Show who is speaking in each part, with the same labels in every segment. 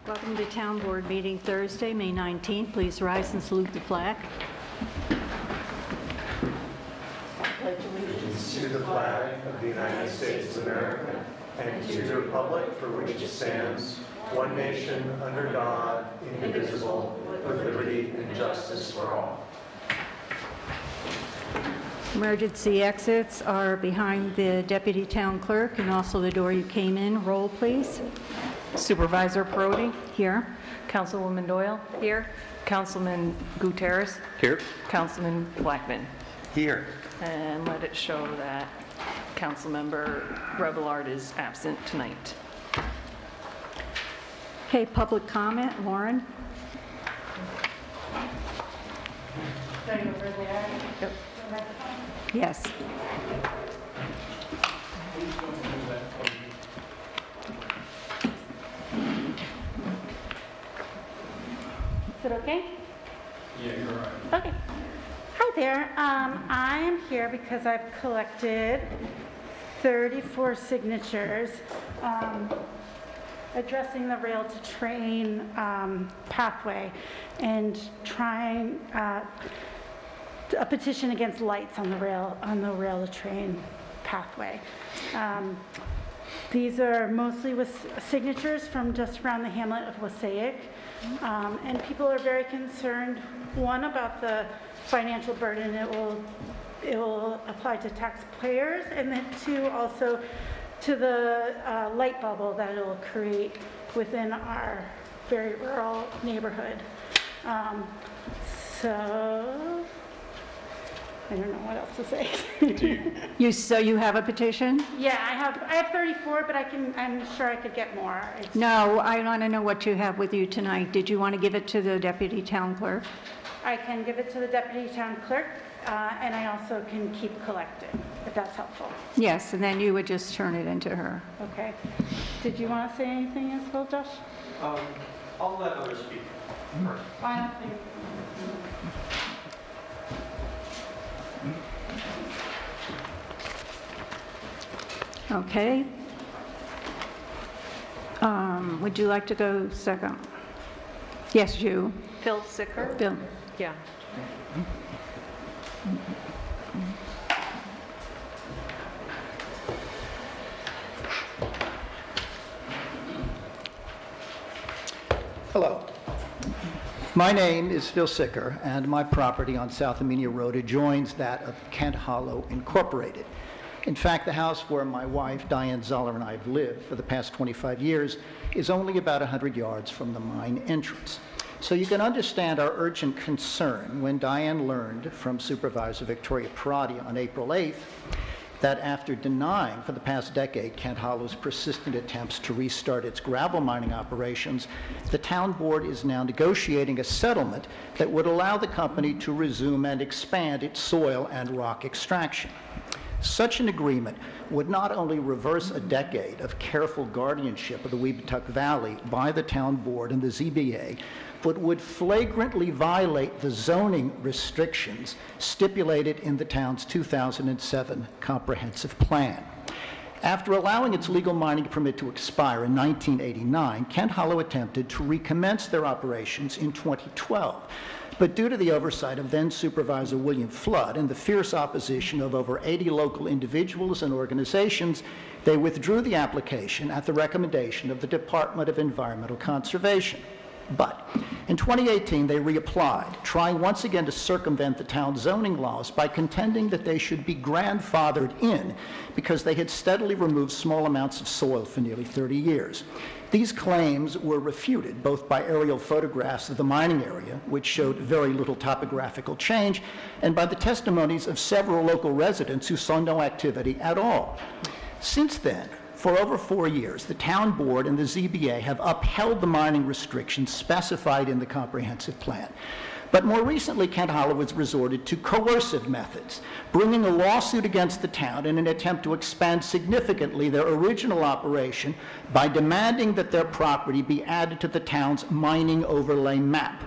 Speaker 1: Welcome to Town Board meeting Thursday, May 19th. Please rise and salute the flag.
Speaker 2: To the flag of the United States of America and to the republic for which it stands, one nation under God, indivisible, with liberty and justice for all.
Speaker 1: Emergency exits are behind the Deputy Town Clerk and also the door you came in. Roll, please.
Speaker 3: Supervisor Perotti.
Speaker 1: Here.
Speaker 3: Councilwoman Doyle. Here. Councilman Gutierrez.
Speaker 4: Here.
Speaker 3: Councilman Blackman.
Speaker 4: Here.
Speaker 3: And let it show that Councilmember Rebelard is absent tonight.
Speaker 1: Okay, public comment. Lauren.
Speaker 3: Yep.
Speaker 1: Yes.
Speaker 5: Is it okay?
Speaker 6: Yeah, you're right.
Speaker 5: Okay. Hi there. I am here because I've collected 34 signatures addressing the rail to train pathway and trying a petition against lights on the rail to train pathway. These are mostly with signatures from just around the hamlet of Wassaic. And people are very concerned, one, about the financial burden it will apply to taxpayers, and then two, also to the light bubble that it will create within our very rural neighborhood. So I don't know what else to say.
Speaker 1: So you have a petition?
Speaker 5: Yeah, I have 34, but I'm sure I could get more.
Speaker 1: No, I want to know what you have with you tonight. Did you want to give it to the Deputy Town Clerk?
Speaker 5: I can give it to the Deputy Town Clerk, and I also can keep collecting, if that's helpful.
Speaker 1: Yes, and then you would just turn it into her.
Speaker 5: Okay. Did you want to say anything as well, Josh?
Speaker 6: I'll let others speak first.
Speaker 5: I don't think.
Speaker 1: Okay. Would you like to go second? Yes, you.
Speaker 3: Phil Sicker.
Speaker 1: Bill.
Speaker 3: Yeah.
Speaker 4: Hello. My name is Phil Sicker, and my property on South Amenia Road adjoins that of Kent Hollow Incorporated. In fact, the house where my wife, Diane Zoller, and I have lived for the past 25 years is only about 100 yards from the mine entrance. So you can understand our urgent concern when Diane learned from Supervisor Victoria Perotti on April 8th that after denying for the past decade Kent Hollow's persistent attempts to restart its gravel mining operations, the town board is now negotiating a settlement that would allow the company to resume and expand its soil and rock extraction. Such an agreement would not only reverse a decade of careful guardianship of the Weebatuck Valley by the town board and the ZBA, but would flagrantly violate the zoning restrictions stipulated in the town's 2007 comprehensive plan. After allowing its legal mining permit to expire in 1989, Kent Hollow attempted to recommence their operations in 2012. But due to the oversight of then Supervisor William Flood and the fierce opposition of over 80 local individuals and organizations, they withdrew the application at the recommendation of the Department of Environmental Conservation. But in 2018, they reapplied, trying once again to circumvent the town's zoning laws by contending that they should be grandfathered in because they had steadily removed small amounts of soil for nearly 30 years. These claims were refuted both by aerial photographs of the mining area, which showed very little topographical change, and by the testimonies of several local residents who saw no activity at all. Since then, for over 4 years, the town board and the ZBA have upheld the mining restrictions specified in the comprehensive plan. But more recently, Kent Hollow has resorted to coercive methods, bringing a lawsuit against the town in an attempt to expand significantly their original operation by demanding that their property be added to the town's mining overlay map.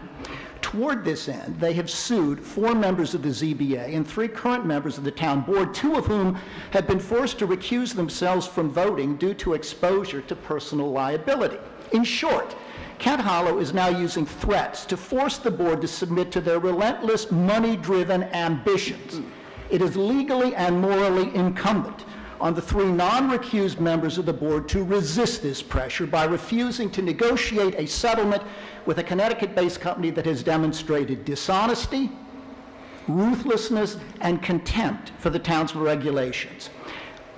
Speaker 4: Toward this end, they have sued 4 members of the ZBA and 3 current members of the town board, 2 of whom have been forced to recuse themselves from voting due to exposure to personal liability. In short, Kent Hollow is now using threats to force the board to submit to their relentless, money-driven ambitions. It is legally and morally incumbent on the 3 non-recused members of the board to resist this pressure by refusing to negotiate a settlement with a Connecticut-based company that has demonstrated dishonesty, ruthlessness, and contempt for the town's regulations.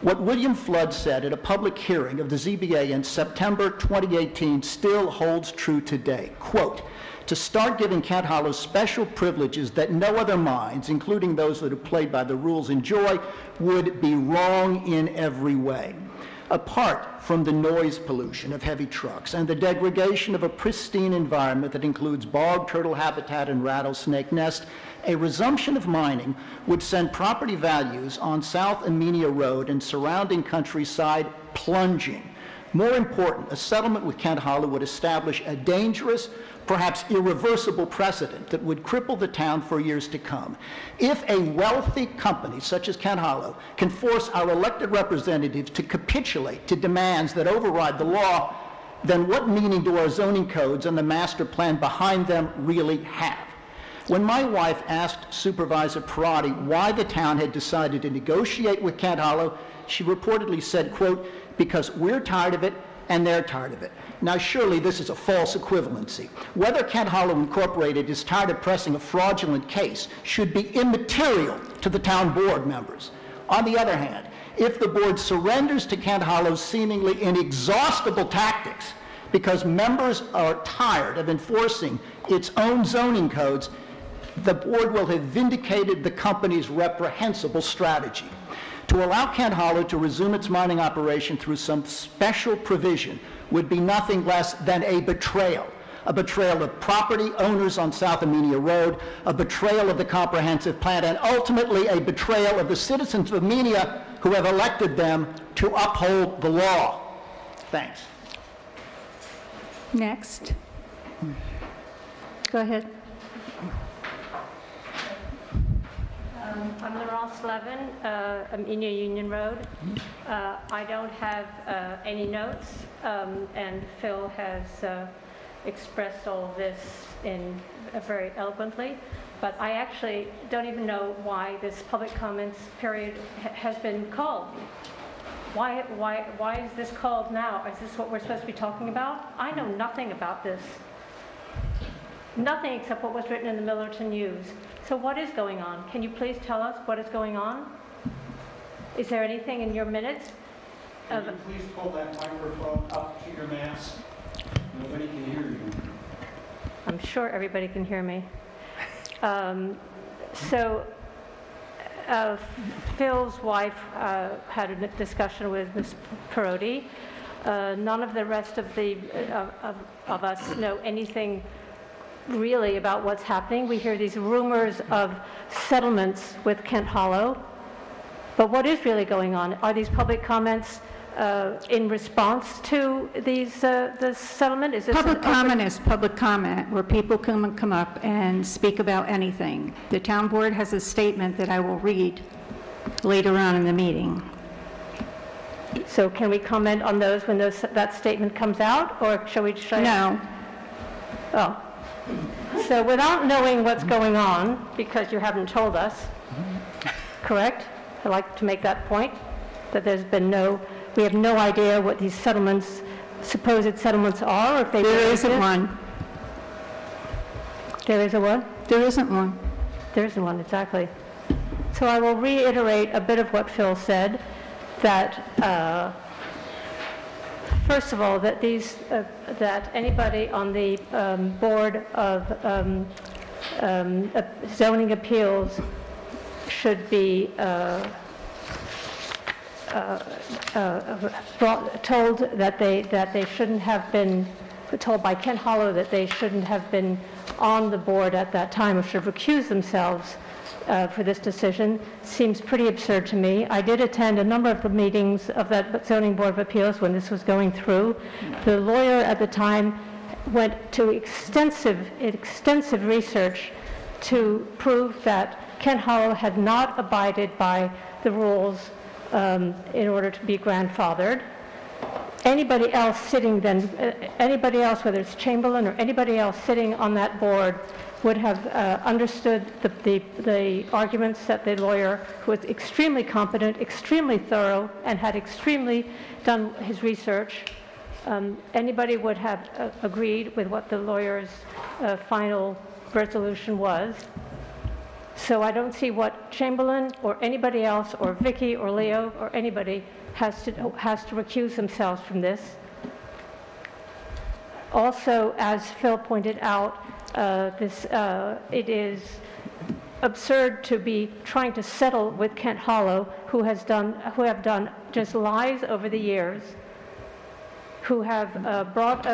Speaker 4: What William Flood said at a public hearing of the ZBA in September 2018 still holds true today. Quote, "To start giving Kent Hollow special privileges that no other minds, including those that have played by the rules, enjoy, would be wrong in every way. Apart from the noise pollution of heavy trucks and the degradation of a pristine environment that includes bog turtle habitat and rattlesnake nest, a resumption of mining would send property values on South Amenia Road and surrounding countryside plunging. More important, a settlement with Kent Hollow would establish a dangerous, perhaps irreversible precedent that would cripple the town for years to come. If a wealthy company such as Kent Hollow can force our elected representatives to capitulate to demands that override the law, then what meaning do our zoning codes and the master plan behind them really have?" When my wife asked Supervisor Parati why the town had decided to negotiate with Kent Hollow, she reportedly said, quote, "Because we're tired of it and they're tired of it." Now, surely this is a false equivalency. Whether Kent Hollow Incorporated is tired of pressing a fraudulent case should be immaterial to the town board members. On the other hand, if the board surrenders to Kent Hollow's seemingly inexhaustible tactics because members are tired of enforcing its own zoning codes, the board will have vindicated the company's reprehensible strategy. To allow Kent Hollow to resume its mining operation through some special provision would be nothing less than a betrayal of property owners on South Amenia Road, a betrayal of the comprehensive plan, and ultimately a betrayal of the citizens of Amenia who have elected them to uphold the law. Thanks.
Speaker 1: Next. Go ahead.
Speaker 7: I'm Laurence Levin, Amenia Union Road. I don't have any notes, and Phil has expressed all of this in very eloquently, but I actually don't even know why this public comments period has been called. Why is this called now? Is this what we're supposed to be talking about? I know nothing about this. Nothing except what was written in the Millerton News. So what is going on? Can you please tell us what is going on? Is there anything in your minutes?
Speaker 6: Can you please pull that microphone up to your mask? Nobody can hear you.
Speaker 7: I'm sure everybody can hear me. Phil's wife had a discussion with Ms. Parodi. None of the rest of of us know anything really about what's happening. We hear these rumors of settlements with Kent Hollow, but what is really going on? Are these public comments in response to these the settlement? Is this
Speaker 1: Public comment is public comment where people can come up and speak about anything. The town board has a statement that I will read later on in the meeting.
Speaker 7: So can we comment on those when that statement comes out, or shall we try?
Speaker 1: No.
Speaker 7: Oh. So without knowing what's going on, because you haven't told us, correct? I'd like to make that point, that we have no idea what these settlements, supposed settlements are, or if they...
Speaker 1: There isn't one.
Speaker 7: There is a what?
Speaker 1: There isn't one.
Speaker 7: There isn't one, exactly. So I will reiterate a bit of what Phil said, that first of all, that that anybody on the Board of Zoning Appeals should be told that they shouldn't have been told by Kent Hollow that they shouldn't have been on the board at that time, or should have recused themselves for this decision, seems pretty absurd to me. I did attend a number of the meetings of that Zoning Board of Appeals when this was going through. The lawyer at the time went to extensive research to prove that Kent Hollow had not abided by the rules in order to be grandfathered. Anybody else sitting then, anybody else, whether it's Chamberlain or anybody else sitting on that board, would have understood the arguments that the lawyer, who was extremely competent, extremely thorough, and had extremely done his research, anybody would have agreed with what the lawyer's final resolution was. So I don't see what Chamberlain or anybody else, or Vicky or Leo or anybody has to recuse themselves from this. Also, as Phil pointed out, it is absurd to be trying to settle with Kent Hollow, who have done just lies over the years, who have brought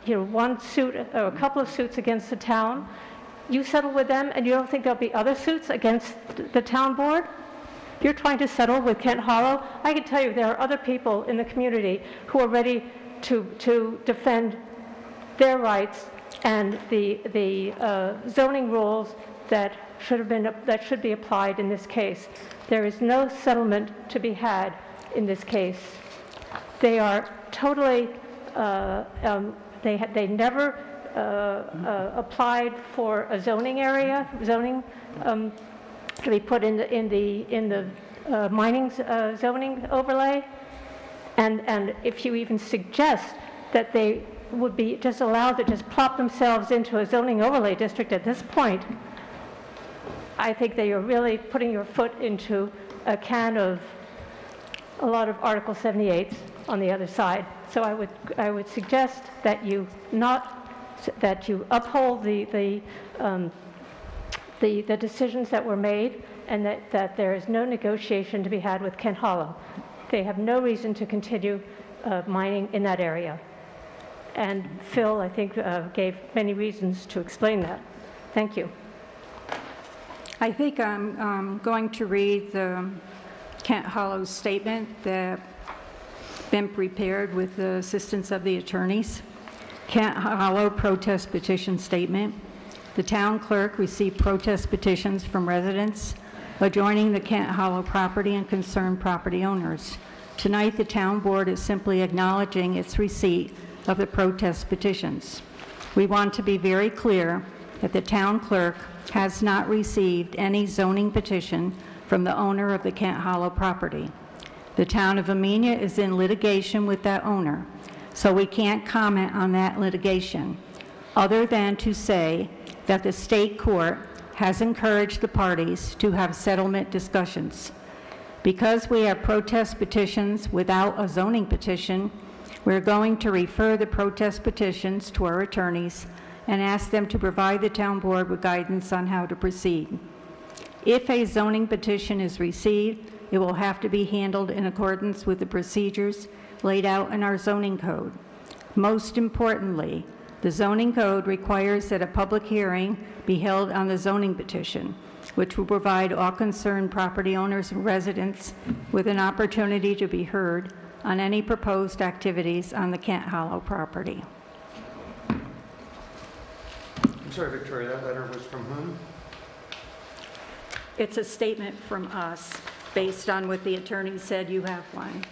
Speaker 7: one suit or a couple of suits against the town. You settle with them, and you don't think there'll be other suits against the town board? You're trying to settle with Kent Hollow? I can tell you there are other people in the community who are ready to defend their rights and the zoning rules that should be applied in this case. There is no settlement to be had in this case. They are totally. They never applied for a zoning to be put in the mining zoning overlay, and if you even suggest that they would be just allowed to just plop themselves into a zoning overlay district at this point, I think that you're really putting your foot into a can of a lot of Article 78s on the other side. So I would suggest that you uphold the decisions that were made, and that there is no negotiation to be had with Kent Hollow. They have no reason to continue mining in that area. And Phil, I think, gave many reasons to explain that. Thank you.
Speaker 1: I think I'm going to read the Kent Hollow statement that's been prepared with the assistance of the attorneys. Kent Hollow protest petition statement. The town clerk received protest petitions from residents adjoining the Kent Hollow property and concerned property owners. Tonight, the town board is simply acknowledging its receipt of the protest petitions. We want to be very clear that the town clerk has not received any zoning petition from the owner of the Kent Hollow property. The town of Amenia is in litigation with that owner, so we can't comment on that litigation, other than to say that the state court has encouraged the parties to have settlement discussions. Because we have protest petitions without a zoning petition, we're going to refer the protest petitions to our attorneys and ask them to provide the town board with guidance on how to proceed. If a zoning petition is received, it will have to be handled in accordance with the procedures laid out in our zoning code. Most importantly, the zoning code requires that a public hearing be held on the zoning petition, which will provide all concerned property owners and residents with an opportunity to be heard on any proposed activities on the Kent Hollow property.
Speaker 2: I'm sorry, Victoria, that letter was from whom?
Speaker 1: It's a statement from us based on what the attorney said. You have one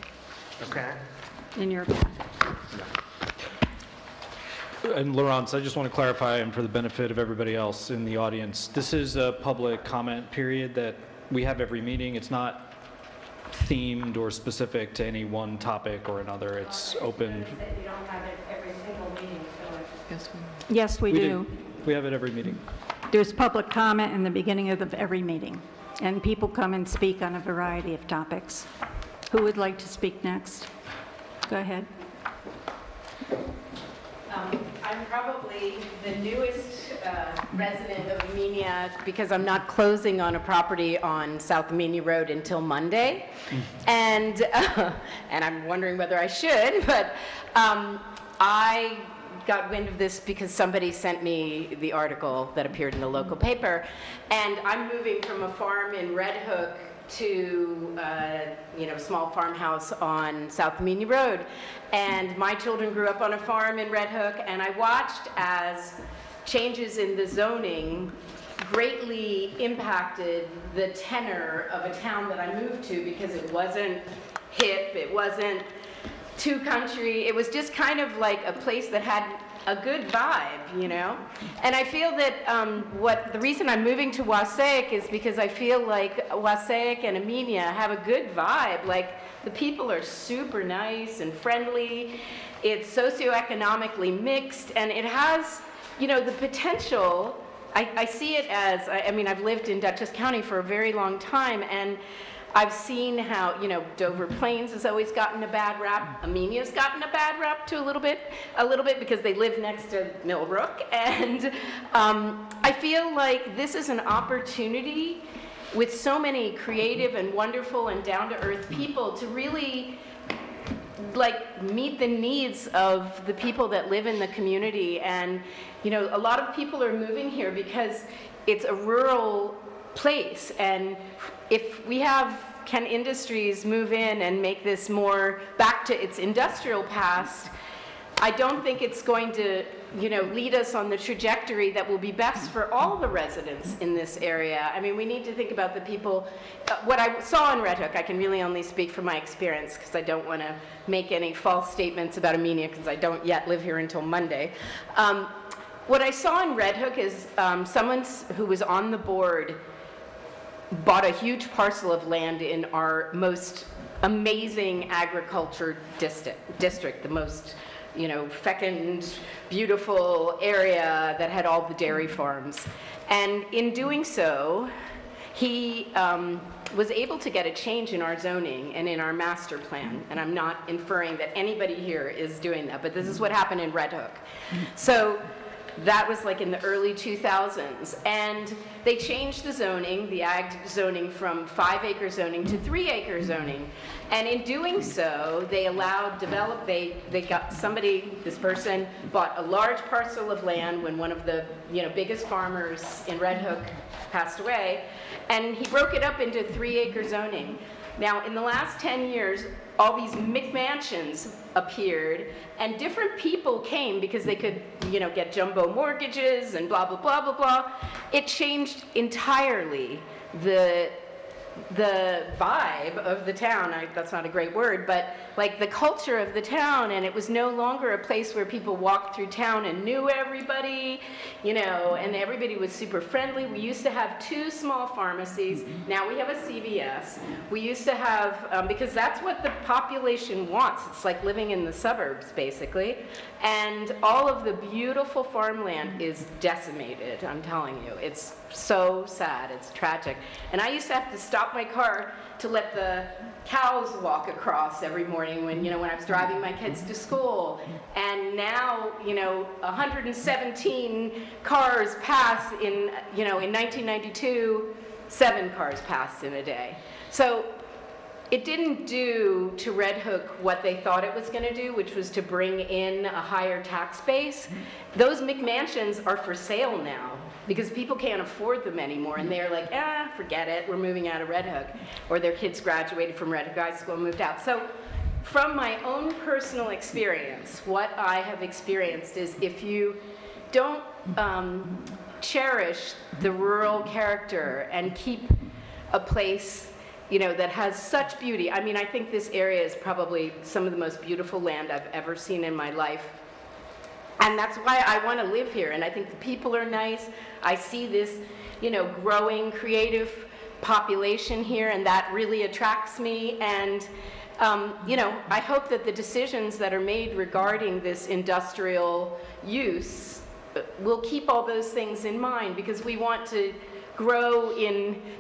Speaker 2: Okay.
Speaker 1: in your packet.
Speaker 8: And Laurence, I just want to clarify, and for the benefit of everybody else in the audience, this is a public comment period that we have every meeting. It's not themed or specific to any one topic or another. It's open.
Speaker 7: You don't have it every single meeting, so
Speaker 1: Yes, we do.
Speaker 8: We have it every meeting.
Speaker 1: There's public comment in the beginning of every meeting, and people come and speak on a variety of topics. Who would like to speak next? Go ahead.
Speaker 9: I'm probably the newest resident of Amenia because I'm not closing on a property on South Amenia Road until Monday, and I'm wondering whether I should, but I got wind of this because somebody sent me the article that appeared in the local paper, and I'm moving from a farm in Red Hook to, small farmhouse on South Amenia Road. And my children grew up on a farm in Red Hook, and I watched as changes in the zoning greatly impacted the tenor of a town that I moved to, because it wasn't hip, it wasn't too country, it was just kind of like a place that had a good vibe, And I feel that the reason I'm moving to Wassaic is because I feel like Wassaic and Amenia have a good vibe. Like, the people are super nice and friendly. It's socioeconomically mixed, and it has, the potential. I see it as, I've lived in Dutchess County for a very long time, and I've seen how, Dover Plains has always gotten a bad rap. Amenia's gotten a bad rap too, a little bit, because they live next to Millbrook. And I feel like this is an opportunity with so many creative and wonderful and down-to-earth people to really meet the needs of the people that live in the community. And, a lot of people are moving here because it's a rural place, and if we can industries move in and make this more back to its industrial past, I don't think it's going to, lead us on the trajectory that will be best for all the residents in this area. We need to think about the people. What I saw in Red Hook, I can really only speak from my experience, because I don't want to make any false statements about Amenia, because I don't yet live here until Monday. What I saw in Red Hook is someone who was on the board bought a huge parcel of land in our most amazing agriculture district, the most, fecund, beautiful area that had all the dairy farms. And in doing so, he was able to get a change in our zoning and in our master plan. And I'm not inferring that anybody here is doing that, but this is what happened in Red Hook. So that was in the early 2000s. And they changed the zoning, the ag zoning, from 5-acre zoning to 3-acre zoning. And in doing so, they allowed this person bought a large parcel of land when one of the biggest farmers in Red Hook passed away, and he broke it up into 3-acre zoning. Now, in the last 10 years, all these McMansions appeared, and different people came because they could, get jumbo mortgages and blah, blah, blah, blah, blah. It changed entirely the vibe of the town. That's not a great word, but the culture of the town, and it was no longer a place where people walked through town and knew everybody, and everybody was super friendly. We used to have 2 small pharmacies. Now we have a CVS. We used to have, because that's what the population wants. It's like living in the suburbs, basically. And all of the beautiful farmland is decimated, I'm telling you. It's so sad, it's tragic. And I used to have to stop my car to let the cows walk across every morning when I was driving my kids to school. And now, 117 cars pass in 1992, 7 cars passed in a day. So it didn't do to Red Hook what they thought it was going to do, which was to bring in a higher tax base. Those McMansions are for sale now because people can't afford them anymore, and they're like, forget it, we're moving out of Red Hook. Or their kids graduated from Red Hook High School and moved out. So from my own personal experience, what I have experienced is if you don't cherish the rural character and keep a place that has such beauty. I think this area is probably some of the most beautiful land I've ever seen in my life. And that's why I want to live here. And I think the people are nice. I see this, growing creative population here, and that really attracts me. And, I hope that the decisions that are made regarding this industrial use will keep all those things in mind, because we want to grow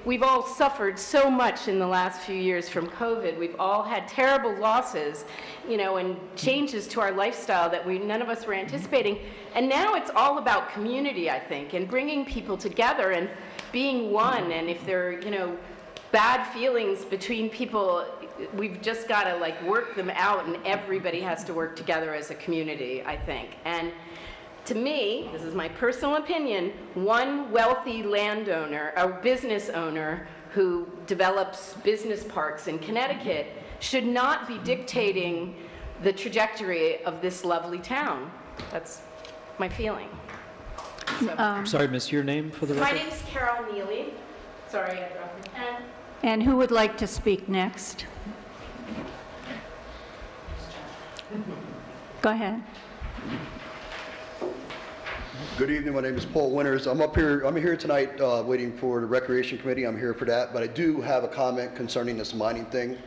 Speaker 9: we've all suffered so much in the last few years from COVID. We've all had terrible losses, and changes to our lifestyle that none of us were anticipating. And now it's all about community, I think, and bringing people together and being one. And if there are, bad feelings between people, we've just got to work them out, and everybody has to work together as a community, I think. And to me, this is my personal opinion, one wealthy landowner or business owner who develops business parks in Connecticut should not be dictating the trajectory of this lovely town. That's my feeling. So,
Speaker 8: Sorry, miss, your name for the
Speaker 9: my
Speaker 8: record?
Speaker 9: name's Carol Neely. Sorry, I dropped my pen.
Speaker 1: And who would like to speak next? Go ahead.
Speaker 10: Good evening, my name is Paul Winters. I'm here tonight waiting for the Recreation Committee. I'm here for that, but I do have a comment concerning this mining thing.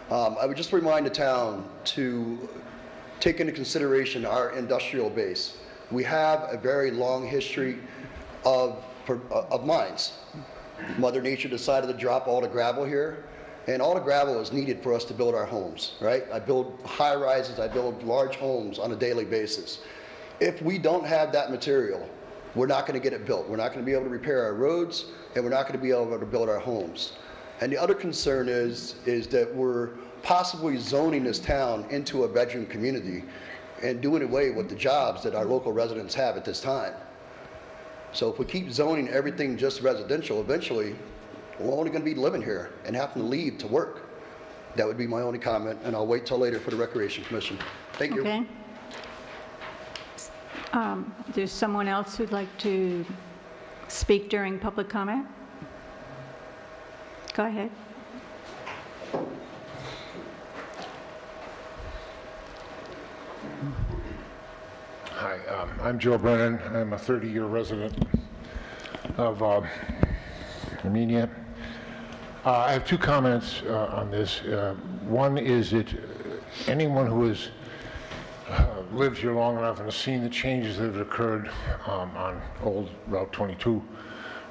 Speaker 10: I would just remind the town to take into consideration our industrial base. We have a very long history of mines. Mother Nature decided to drop all the gravel here, and all the gravel is needed for us to build our homes, right? I build high rises, I build large homes on a daily basis. If we don't have that material, we're not going to get it built. We're not going to be able to repair our roads, and we're not going to be able to build our homes. And the other concern is that we're possibly zoning this town into a bedroom community and doing away with the jobs that our local residents have at this time. So if we keep zoning everything just residential, eventually we're only going to be living here and having to leave to work. That would be my only comment, and I'll wait till later for the Recreation Commission. Thank you.
Speaker 1: Okay. There's someone else who'd like to speak during public comment? Go ahead.
Speaker 11: Hi, I'm Joe Brennan. I'm a 30-year resident of Amenia. I have two comments on this. One is that anyone who has lived here long enough and has seen the changes that have occurred on old Route 22,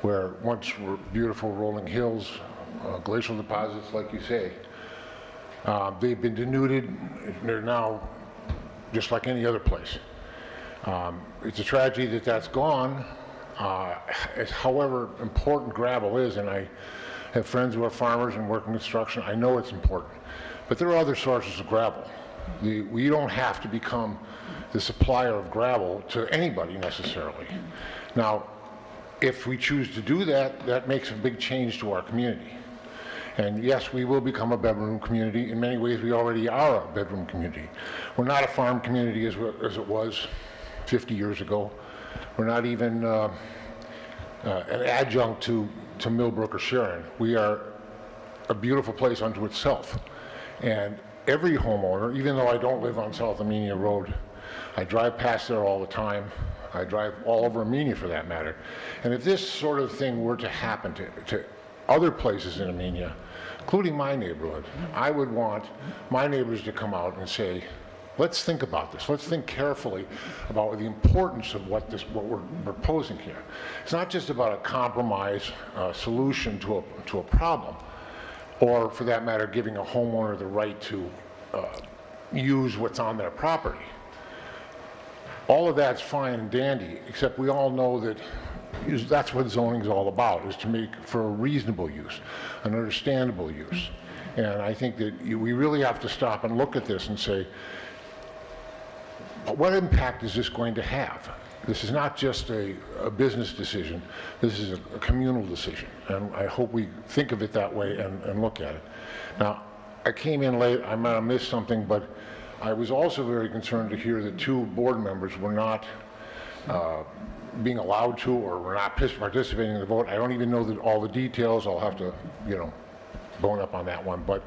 Speaker 11: where once were beautiful rolling hills, glacial deposits, like you say, they've been denuded. They're now just like any other place. It's a tragedy that that's gone. However important gravel is, and I have friends who are farmers and work in construction, I know it's important. But there are other sources of gravel. We don't have to become the supplier of gravel to anybody necessarily. Now, if we choose to do that, that makes a big change to our community. And yes, we will become a bedroom community. In many ways, we already are a bedroom community. We're not a farm community as it was 50 years ago. We're not even an adjunct to Millbrook or Sharon. We are a beautiful place unto itself. And every homeowner, even though I don't live on South Amenia Road, I drive past there all the time. I drive all over Amenia for that matter. And if this sort of thing were to happen to other places in Amenia, including my neighborhood, I would want my neighbors to come out and say, let's think about this. Let's think carefully about the importance of what we're proposing here. It's not just about a compromise solution to a problem, or for that matter, giving a homeowner the right to use what's on their property. All of that's fine and dandy, except we all know that that's what zoning is all about, is to make for a reasonable use, an understandable use. And I think that we really have to stop and look at this and say, what impact is this going to have? This is not just a business decision, this is a communal decision. And I hope we think of it that way and look at it. Now, I came in late, I might have missed something, but I was also very concerned to hear that two board members were not being allowed to, or were not participating in the vote. I don't even know all the details. I'll have to, bone up on that one. But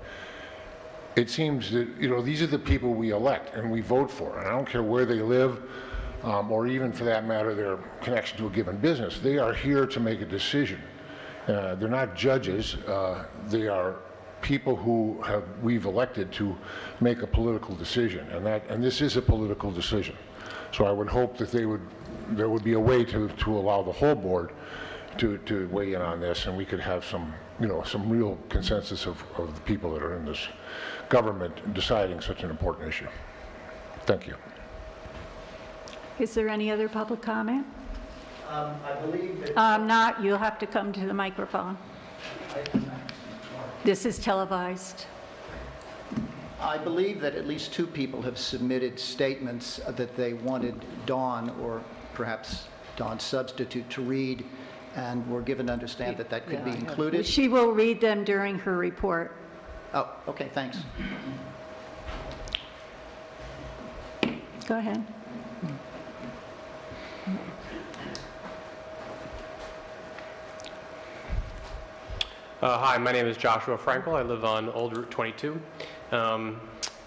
Speaker 11: it seems that, these are the people we elect and we vote for. And I don't care where they live, or even for that matter, their connection to a given business. They are here to make a decision. They're not judges. They are people who we've elected to make a political decision. And this is a political decision. So I would hope that there would be a way to allow the whole board to weigh in on this, and we could have some real consensus of the people that are in this government deciding such an important issue. Thank you.
Speaker 1: Is there any other public comment?
Speaker 4: I believe that...
Speaker 1: Not, you'll have to come to the microphone. This is televised.
Speaker 4: I believe that at least two people have submitted statements that they wanted Dawn, or perhaps Dawn's substitute, to read and we're given to understand that that could be included.
Speaker 1: She will read them during her report.
Speaker 4: Oh, okay, thanks.
Speaker 1: Go ahead.
Speaker 12: Hi, my name is Joshua Frankel. I live on Old Route 22.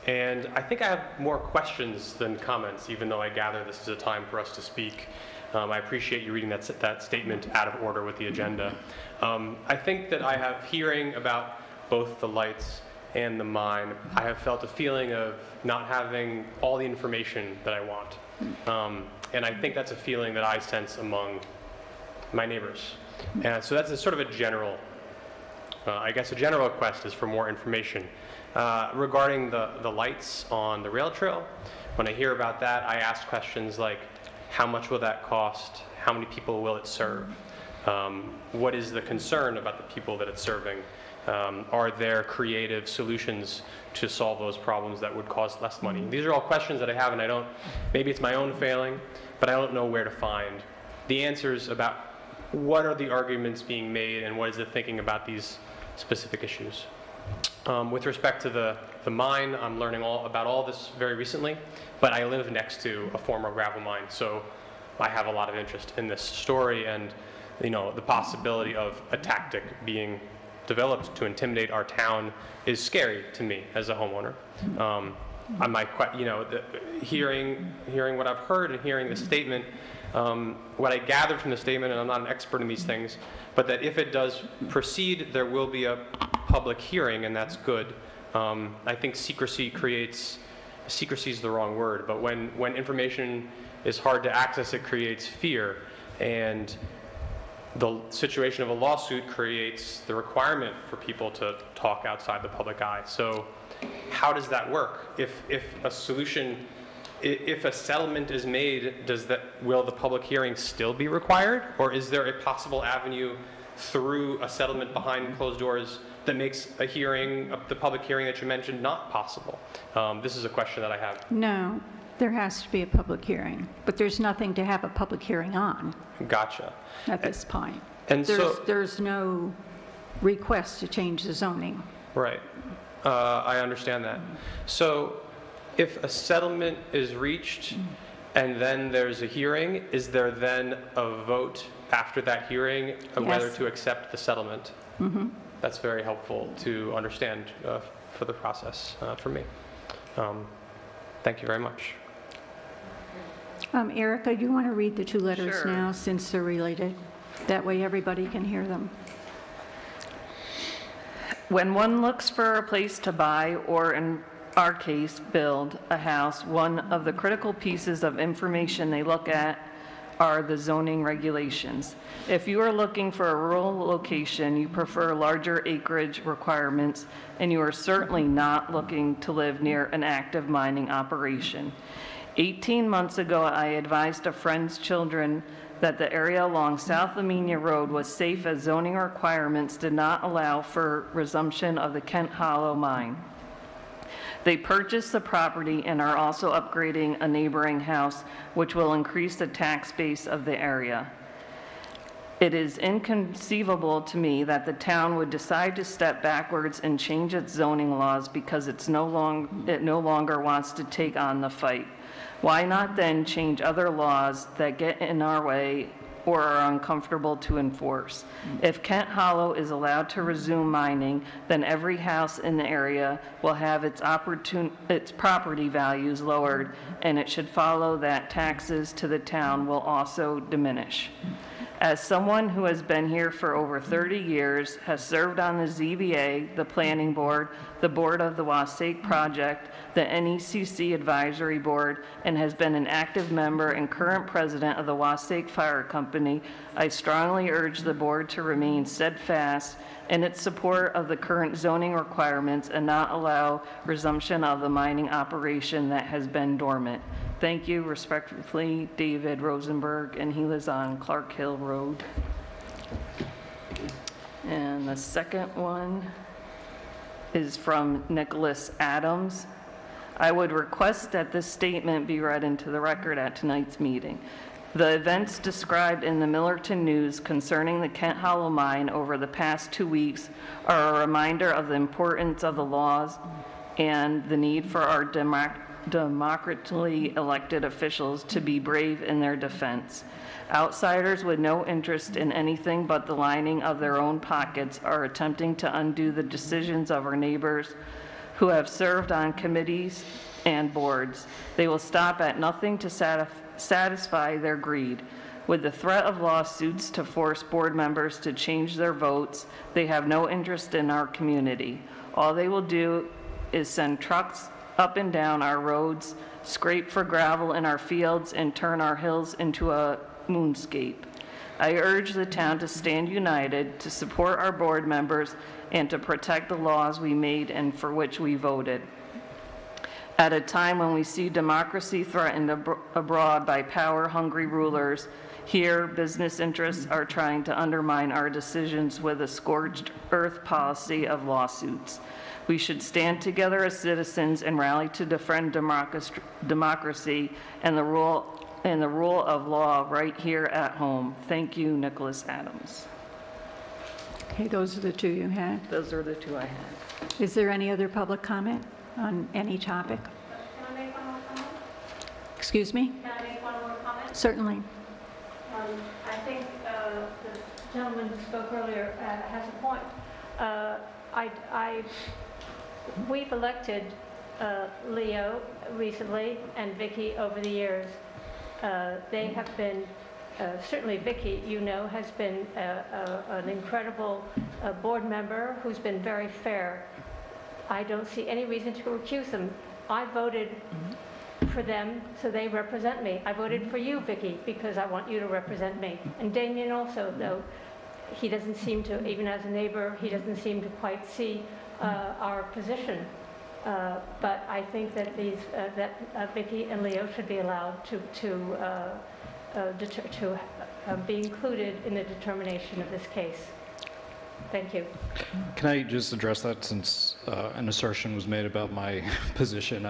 Speaker 12: And I think I have more questions than comments, even though I gather this is a time for us to speak. I appreciate you reading that statement out of order with the agenda. I think that I have, hearing about both the lights and the mine, I have felt a feeling of not having all the information that I want. And I think that's a feeling that I sense among my neighbors. And so that's a sort of a general, I guess a general request is for more information. Regarding the lights on the rail trail, when I hear about that, I ask questions like, how much will that cost? How many people will it serve? What is the concern about the people that it's serving? Are there creative solutions to solve those problems that would cost less money? These are all questions that I have, and I don't, maybe it's my own failing, but I don't know where to find the answers about what are the arguments being made and what is the thinking about these specific issues. With respect to the mine, I'm learning about all this very recently, but I live next to a former gravel mine, so I have a lot of interest in this story, and the possibility of a tactic being developed to intimidate our town is scary to me as a homeowner. I might, hearing what I've heard and hearing the statement, what I gathered from the statement, and I'm not an expert in these things, but that if it does proceed, there will be a public hearing, and that's good. I think secrecy is the wrong word, but when information is hard to access, it creates fear, and the situation of a lawsuit creates the requirement for people to talk outside the public eye. So how does that work? If a settlement is made, will the public hearing still be required? Or is there a possible avenue through a settlement behind closed doors that makes a hearing, the public hearing that you mentioned, not possible? This is a question that I have.
Speaker 1: No, there has to be a public hearing, but there's nothing to have a public hearing on
Speaker 12: Gotcha.
Speaker 1: at this point.
Speaker 12: And
Speaker 1: There's no request to change the zoning.
Speaker 12: Right. I understand that. So if a settlement is reached and then there's a hearing, is there then a vote after that hearing of whether to accept the settlement?
Speaker 1: Mm-hmm.
Speaker 12: That's very helpful to understand for the process for me. Thank you very much.
Speaker 1: Erica, do you want to read the two letters
Speaker 3: Sure.
Speaker 1: now, since they're related? That way everybody can hear them.
Speaker 3: When one looks for a place to buy, or in our case, build a house, one of the critical pieces of information they look at are the zoning regulations. If you are looking for a rural location, you prefer larger acreage requirements, and you are certainly not looking to live near an active mining operation. 18 months ago, I advised a friend's children that the area along South Amenia Road was safe as zoning requirements did not allow for resumption of the Kent Hollow mine. They purchased the property and are also upgrading a neighboring house, which will increase the tax base of the area. It is inconceivable to me that the town would decide to step backwards and change its zoning laws because it no longer wants to take on the fight. Why not then change other laws that get in our way or are uncomfortable to enforce? If Kent Hollow is allowed to resume mining, then every house in the area will have its property values lowered, and it should follow that taxes to the town will also diminish. As someone who has been here for over 30 years, has served on the ZBA, the Planning Board, the Board of the Wasake Project, the NECC Advisory Board, and has been an active member and current president of the Wasake Fire Company, I strongly urge the board to remain steadfast in its support of the current zoning requirements and not allow resumption of the mining operation that has been dormant. Thank you, respectfully, David Rosenberg, and he lives on Clark Hill Road. And the second one is from Nicholas Adams. I would request that this statement be read into the record at tonight's meeting. The events described in the Millerton News concerning the Kent Hollow mine over the past 2 weeks are a reminder of the importance of the laws and the need for our democratically elected officials to be brave in their defense. Outsiders with no interest in anything but the lining of their own pockets are attempting to undo the decisions of our neighbors who have served on committees and boards. They will stop at nothing to satisfy their greed. With the threat of lawsuits to force board members to change their votes, they have no interest in our community. All they will do is send trucks up and down our roads, scrape for gravel in our fields, and turn our hills into a moonscape. I urge the town to stand united, to support our board members, and to protect the laws we made and for which we voted. At a time when we see democracy threatened abroad by power-hungry rulers, here business interests are trying to undermine our decisions with a scorched earth policy of lawsuits. We should stand together as citizens and rally to defend democracy and the rule of law right here at home. Thank you, Nicholas Adams.
Speaker 1: Okay, those are the two you had.
Speaker 3: Those are the two I had.
Speaker 1: Is there any other public comment on any topic?
Speaker 7: Can I make one more comment?
Speaker 1: Excuse me?
Speaker 7: Can I make one more comment?
Speaker 1: Certainly.
Speaker 7: I think the gentleman who spoke earlier has a point. We've elected Leo recently and Vicky over the years. They have been, certainly Vicky, you know, has been an incredible board member who's been very fair. I don't see any reason to recuse them. I voted for them, so they represent me. I voted for you, Vicky, because I want you to represent me. And Damien also, though, he doesn't seem to, even as a neighbor, he doesn't seem to quite see our position. But I think that Vicky and Leo should be allowed to be included in the determination of this case. Thank you.
Speaker 8: Can I just address that, since an assertion was made about my position?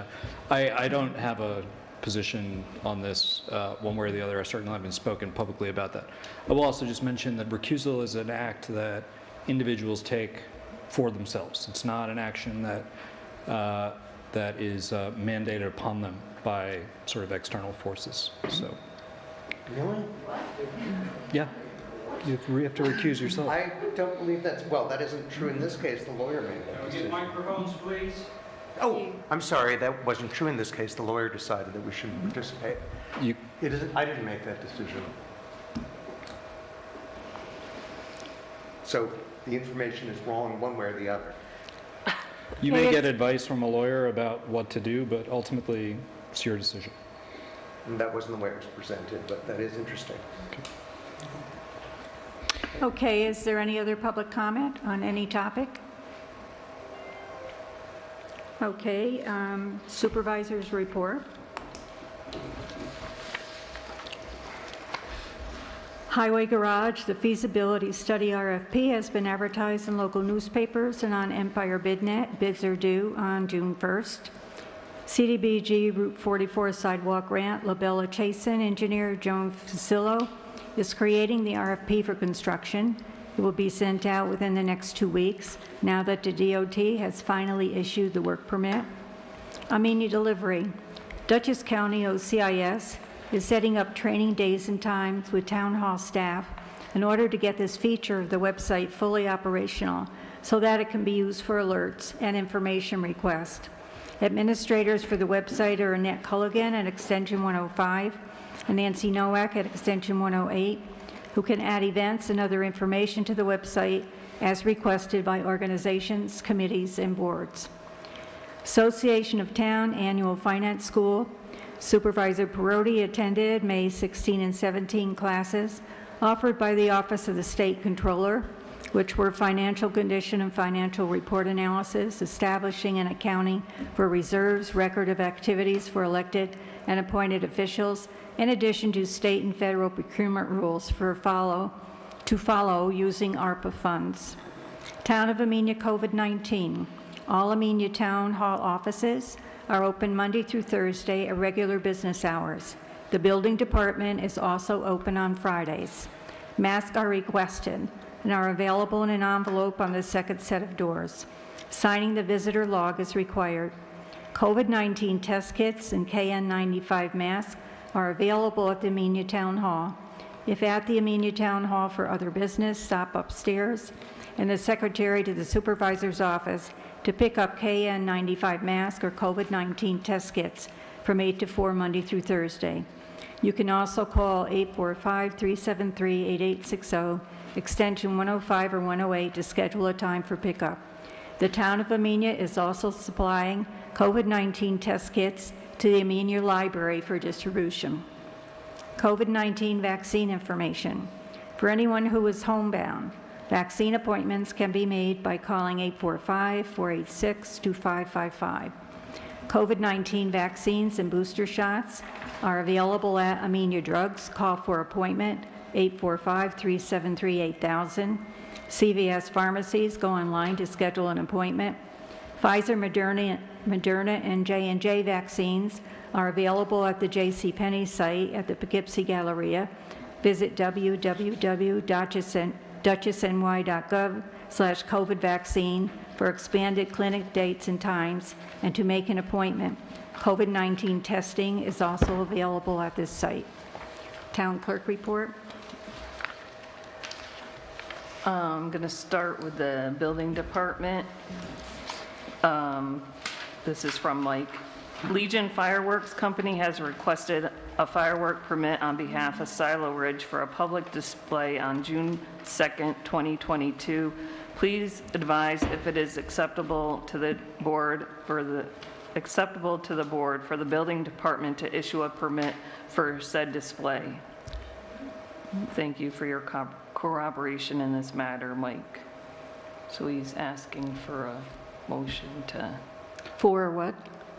Speaker 8: I don't have a position on this one way or the other. I certainly haven't spoken publicly about that. I will also just mention that recusal is an act that individuals take for themselves. It's not an action that is mandated upon them by sort of external forces. So.
Speaker 13: Really?
Speaker 8: Yeah. You have to recuse yourself.
Speaker 13: I don't believe that isn't true in this case. The lawyer made that
Speaker 6: Get
Speaker 13: decision.
Speaker 6: microphones, please.
Speaker 2: Oh, I'm sorry, that wasn't true in this case. The lawyer decided that we shouldn't participate. I didn't make that decision.
Speaker 13: So the information is wrong one way or the other.
Speaker 8: You may get advice from a lawyer about what to do, but ultimately it's your decision.
Speaker 13: And that wasn't the way it was presented, but that is interesting.
Speaker 1: Okay, is there any other public comment on any topic? Okay, supervisor's report. Highway Garage, the feasibility study RFP has been advertised in local newspapers and on Empire BidNet. Bids are due on June 1st. CDBG Route 44 sidewalk grant, Labella Chasen, engineer Joan Facillo is creating the RFP for construction. It will be sent out within the next 2 weeks, now that the DOT has finally issued the work permit. Amenia Delivery. Dutchess County OCIS is setting up training days and times with town hall staff in order to get this feature of the website fully operational so that it can be used for alerts and information requests. Administrators for the website are Annette Culligan at extension 105 and Nancy Nowak at extension 108, who can add events and other information to the website as requested by organizations, committees, and boards. Association of Town Annual Finance School. Supervisor Perotti attended May 16 and 17 classes offered by the Office of the State Controller, which were financial condition and financial report analysis, establishing and accounting for reserves, record of activities for elected and appointed officials, in addition to state and federal procurement rules to follow using ARPA funds. Town of Amenia COVID-19. All Amenia Town Hall offices are open Monday through Thursday at regular business hours. The building department is also open on Fridays. Masks are requested and are available in an envelope on the second set of doors. Signing the visitor log is required. COVID-19 test kits and KN95 masks are available at the Amenia Town Hall. If at the Amenia Town Hall for other business, stop upstairs and the secretary to the supervisor's office to pick up KN95 masks or COVID-19 test kits from 8 to 4 Monday through Thursday. You can also call 845-373-8860, extension 105 or 108 to schedule a time for pickup. The town of Amenia is also supplying COVID-19 test kits to the Amenia Library for distribution. COVID-19 vaccine information. For anyone who is homebound, vaccine appointments can be made by calling 845-486-2555. COVID-19 vaccines and booster shots are available at Amenia Drugs. Call for appointment 845-373-8000. CVS pharmacies, go online to schedule an appointment. Pfizer, Moderna, and J&J vaccines are available at the JCPenney site at the Poughkeepsie Galleria. Visit www.dutchessny.gov/COVID vaccine for expanded clinic dates and times and to make an appointment. COVID-19 testing is also available at this site. Town Clerk Report.
Speaker 3: I'm going to start with the building department. This is from Mike. Legion Fireworks Company has requested a firework permit on behalf of Silo Ridge for a public display on June 2nd, 2022. Please advise if it is acceptable to the board for the building department to issue a permit for said display. Thank you for your cooperation in this matter, Mike. So he's asking for a motion to...
Speaker 1: For what?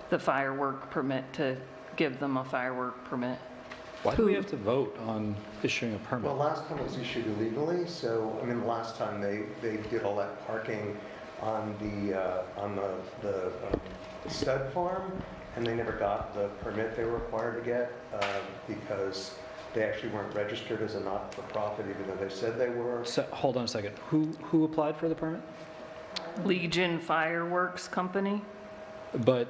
Speaker 3: The firework permit, to give them a firework permit.
Speaker 8: Why do we have to vote on issuing a permit?
Speaker 13: Well, last time it was issued illegally, so, I mean, the last time they did all that parking on the stud farm, and they never got the permit they were required to get because they actually weren't registered as a not-for-profit, even though they said they were.
Speaker 8: So, hold on a second. Who applied for the permit?
Speaker 3: Legion Fireworks Company.
Speaker 8: But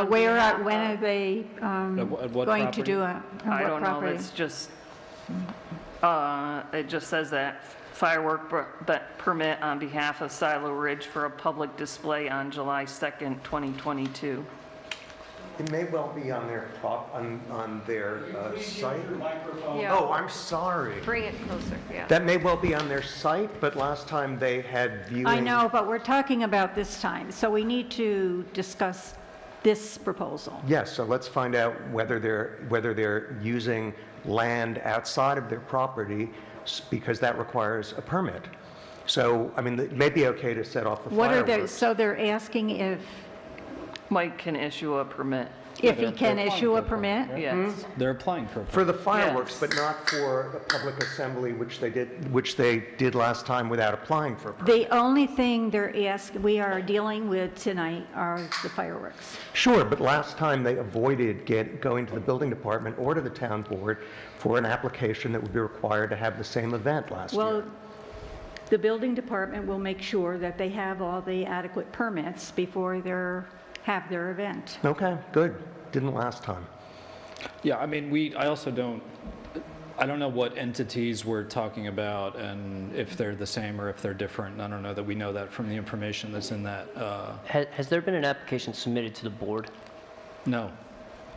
Speaker 1: where, when are they
Speaker 8: what
Speaker 1: going
Speaker 8: property?
Speaker 1: to do it?
Speaker 3: I don't know, it's just, it just says that firework permit on behalf of Silo Ridge for a public display on July 2nd, 2022.
Speaker 13: It may well be on their site.
Speaker 7: Yeah.
Speaker 13: Oh, I'm sorry.
Speaker 7: Bring it closer, yeah.
Speaker 13: That may well be on their site, but last time they had viewing.
Speaker 1: I know, but we're talking about this time, so we need to discuss this proposal.
Speaker 13: Yes, so let's find out whether they're using land outside of their property because that requires a permit. So, I mean, it may be okay to set off the fireworks.
Speaker 1: So they're asking if
Speaker 3: Mike can issue a permit.
Speaker 1: If he can issue a permit?
Speaker 3: Yes.
Speaker 8: They're applying for a permit.
Speaker 13: For the fireworks,
Speaker 3: Yes.
Speaker 13: but not for the public assembly, which they did last time without applying for a permit.
Speaker 1: The only thing we are dealing with tonight are the fireworks.
Speaker 13: Sure, but last time they avoided going to the building department or to the town board for an application that would be required to have the same event last year.
Speaker 1: Well, the building department will make sure that they have all the adequate permits before have their event.
Speaker 13: Okay, good. Didn't last time.
Speaker 8: Yeah, I mean, I don't know what entities we're talking about and if they're the same or if they're different. I don't know that we know that from the information that's in that.
Speaker 14: Has there been an application submitted to the board?
Speaker 8: No.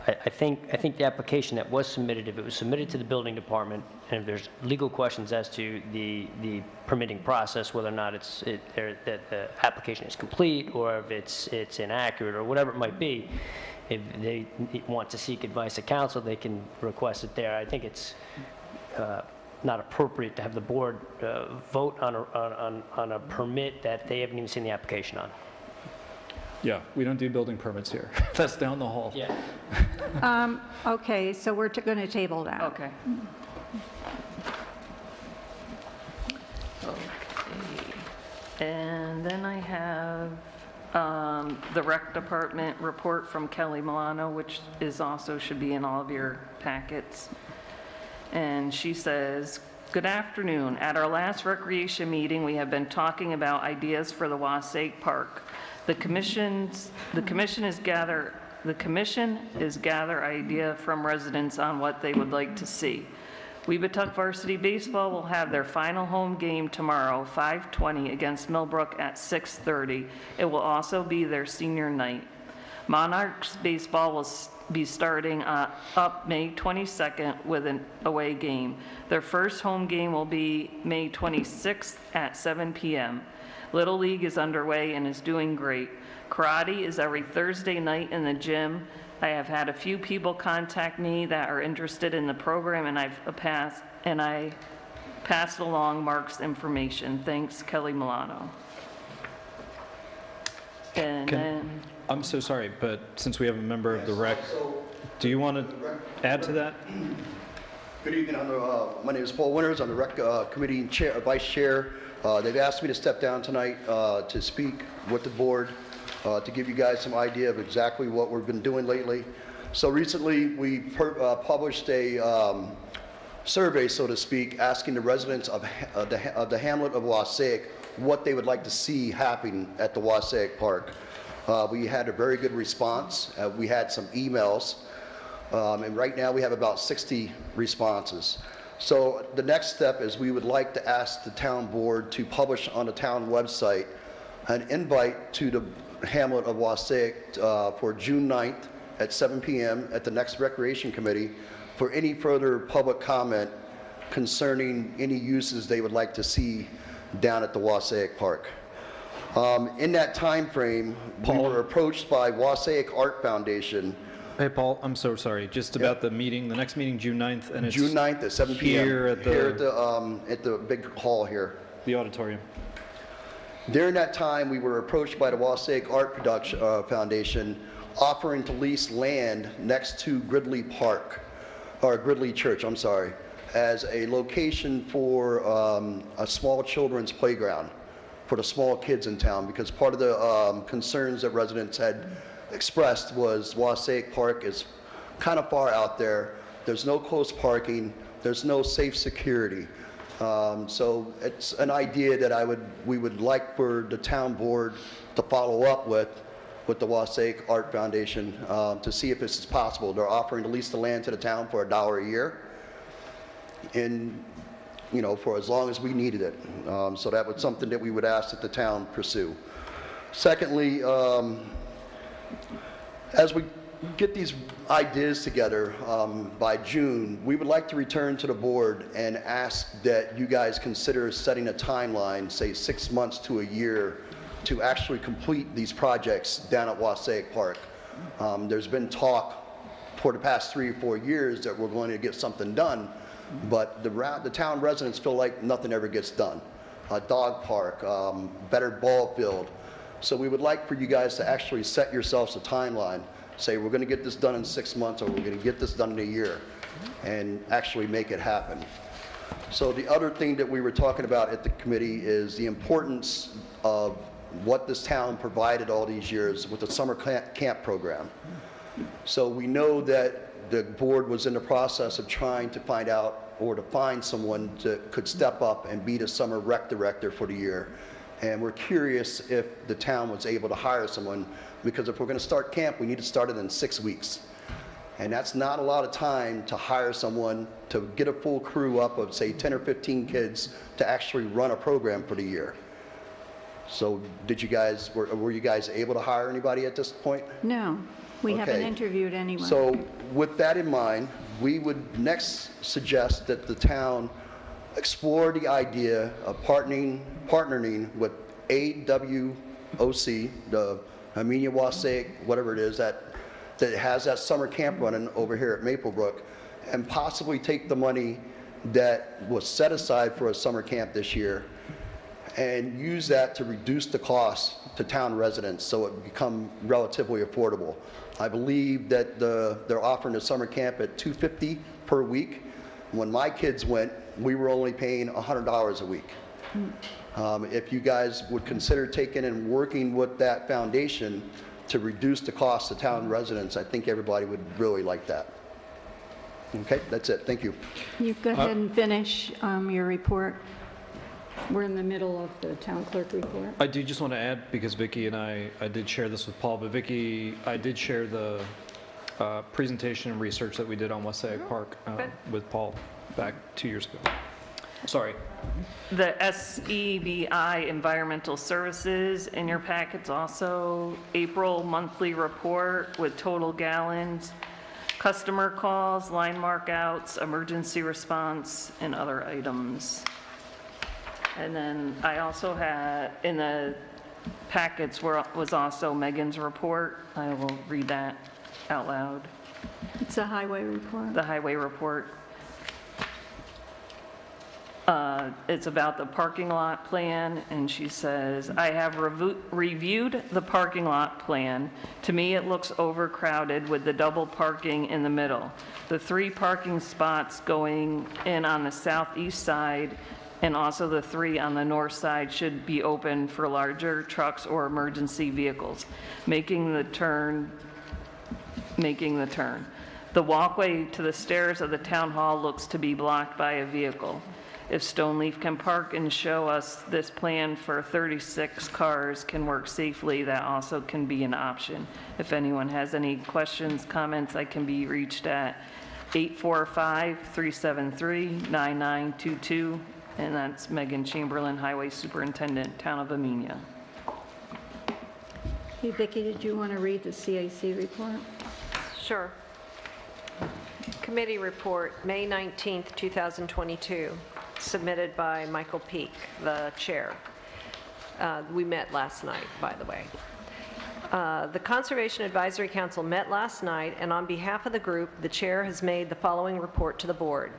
Speaker 14: I think the application that was submitted, if it was submitted to the building department, and if there's legal questions as to the permitting process, whether or not that the application is complete or if it's inaccurate or whatever it might be, if they want to seek advice of counsel, they can request it there. I think it's not appropriate to have the board vote on a permit that they haven't even seen the application on.
Speaker 8: Yeah, we don't do building permits here. That's down the hall.
Speaker 14: Yeah.
Speaker 1: Okay, so we're going to table that.
Speaker 3: Okay. Okay. And then I have the rec department report from Kelly Milano, which is also should be in all of your packets. And she says, "Good afternoon. At our last recreation meeting, we have been talking about ideas for the Wasatch Park. The commission is gather idea from residents on what they would like to see. Weebatuck Varsity Baseball will have their final home game tomorrow, 5:20, against Millbrook at 6:30. It will also be their senior night. Monarchs Baseball will be starting up May 22nd with an away game. Their first home game will be May 26th at 7 p.m. Little League is underway and is doing great. Karate is every Thursday night in the gym. I have had a few people contact me that are interested in the program, and I passed along Mark's information. Thanks, Kelly Milano." And then,
Speaker 8: I'm so sorry, but since we have a member of the rec, do you want to add to that?
Speaker 10: Good evening. My name is Paul Winters. I'm the rec committee chair, vice chair. They've asked me to step down tonight to speak with the board, to give you guys some idea of exactly what we've been doing lately. So recently, we published a survey, so to speak, asking the residents of the hamlet of Wasatch what they would like to see happen at the Wasatch Park. We had a very good response. We had some emails, and right now we have about 60 responses. So the next step is we would like to ask the town board to publish on the town website an invite to the hamlet of Wasatch for June 9th at 7 p.m. at the next Recreation Committee for any further public comment concerning any uses they would like to see down at the Wasatch Park. In that time frame, we were approached by Wasatch Art Foundation.
Speaker 8: Hey, Paul, I'm so sorry. Just about the meeting, the next meeting, June 9th, and it's
Speaker 10: June 9th at 7 p.m.
Speaker 8: here at
Speaker 10: the big hall here.
Speaker 8: The auditorium.
Speaker 10: During that time, we were approached by the Wasatch Art Foundation offering to lease land next to Gridley Church, I'm sorry, as a location for a small children's playground for the small kids in town, because part of the concerns that residents had expressed was Wasatch Park is kind of far out there. There's no close parking. There's no safe security. So it's an idea that we would like for the town board to follow up with the Wasatch Art Foundation to see if this is possible. They're offering to lease the land to the town for $1 a year, and for as long as we needed it. So that was something that we would ask that the town pursue. Secondly, as we get these ideas together by June, we would like to return to the board and ask that you guys consider setting a timeline, say 6 months to a year, to actually complete these projects down at Wasatch Park. There's been talk for the past 3 or 4 years that we're going to get something done, but the town residents feel like nothing ever gets done. A dog park, better ball field. So we would like for you guys to actually set yourselves a timeline. Say we're going to get this done in 6 months, or we're going to get this done in a year, and actually make it happen. So the other thing that we were talking about at the committee is the importance of what this town provided all these years with the summer camp program. So we know that the board was in the process of trying to find out or to find someone that could step up and be the summer rec director for the year. And we're curious if the town was able to hire someone, because if we're going to start camp, we need to start it in 6 weeks. And that's not a lot of time to hire someone to get a full crew up of, say, 10 or 15 kids to actually run a program for the year. So were you guys able to hire anybody at this point?
Speaker 1: No, we haven't
Speaker 10: Okay.
Speaker 1: interviewed anyone.
Speaker 10: So with that in mind, we would next suggest that the town explore the idea of partnering with AWOC, the Amenia Wasatch, whatever it is, that has that summer camp running over here at Maplebrook, and possibly take the money that was set aside for a summer camp this year and use that to reduce the cost to town residents so it become relatively affordable. I believe that they're offering a summer camp at $250 per week. When my kids went, we were only paying $100 a week. If you guys would consider taking and working with that foundation to reduce the cost to town residents, I think everybody would really like that. Okay, that's it. Thank you.
Speaker 1: You go ahead and finish your report. We're in the middle of the town clerk report.
Speaker 8: I do just want to add, because Vicki and I did share this with Paul, but Vicki, I did share the presentation and research that we did on Westside Park with Paul back 2 years ago. Sorry.
Speaker 3: The SEBI Environmental Services in your packets also, April monthly report with total gallons, customer calls, line markouts, emergency response, and other items. And then I also had, in the packets was also Megan's report. I will read that out loud.
Speaker 1: It's a highway report.
Speaker 3: The highway report. It's about the parking lot plan, and she says, I have reviewed the parking lot plan. To me, it looks overcrowded with the double parking in the middle. The 3 parking spots going in on the southeast side and also the 3 on the north side should be open for larger trucks or emergency vehicles, making the turn. The walkway to the stairs of the town hall looks to be blocked by a vehicle. If Stoneleaf can park and show us this plan for 36 cars can work safely, that also can be an option. If anyone has any questions, comments, I can be reached at 845-373-9922, and that's Megan Chamberlain, Highway Superintendent, Town of Amenia.
Speaker 1: Hey, Vicki, did you want to read the CAC report?
Speaker 15: Sure. Committee report, May 19th, 2022, submitted by Michael Peak, the chair. We met last night, by the way. The Conservation Advisory Council met last night, and on behalf of the group, the chair has made the following report to the board.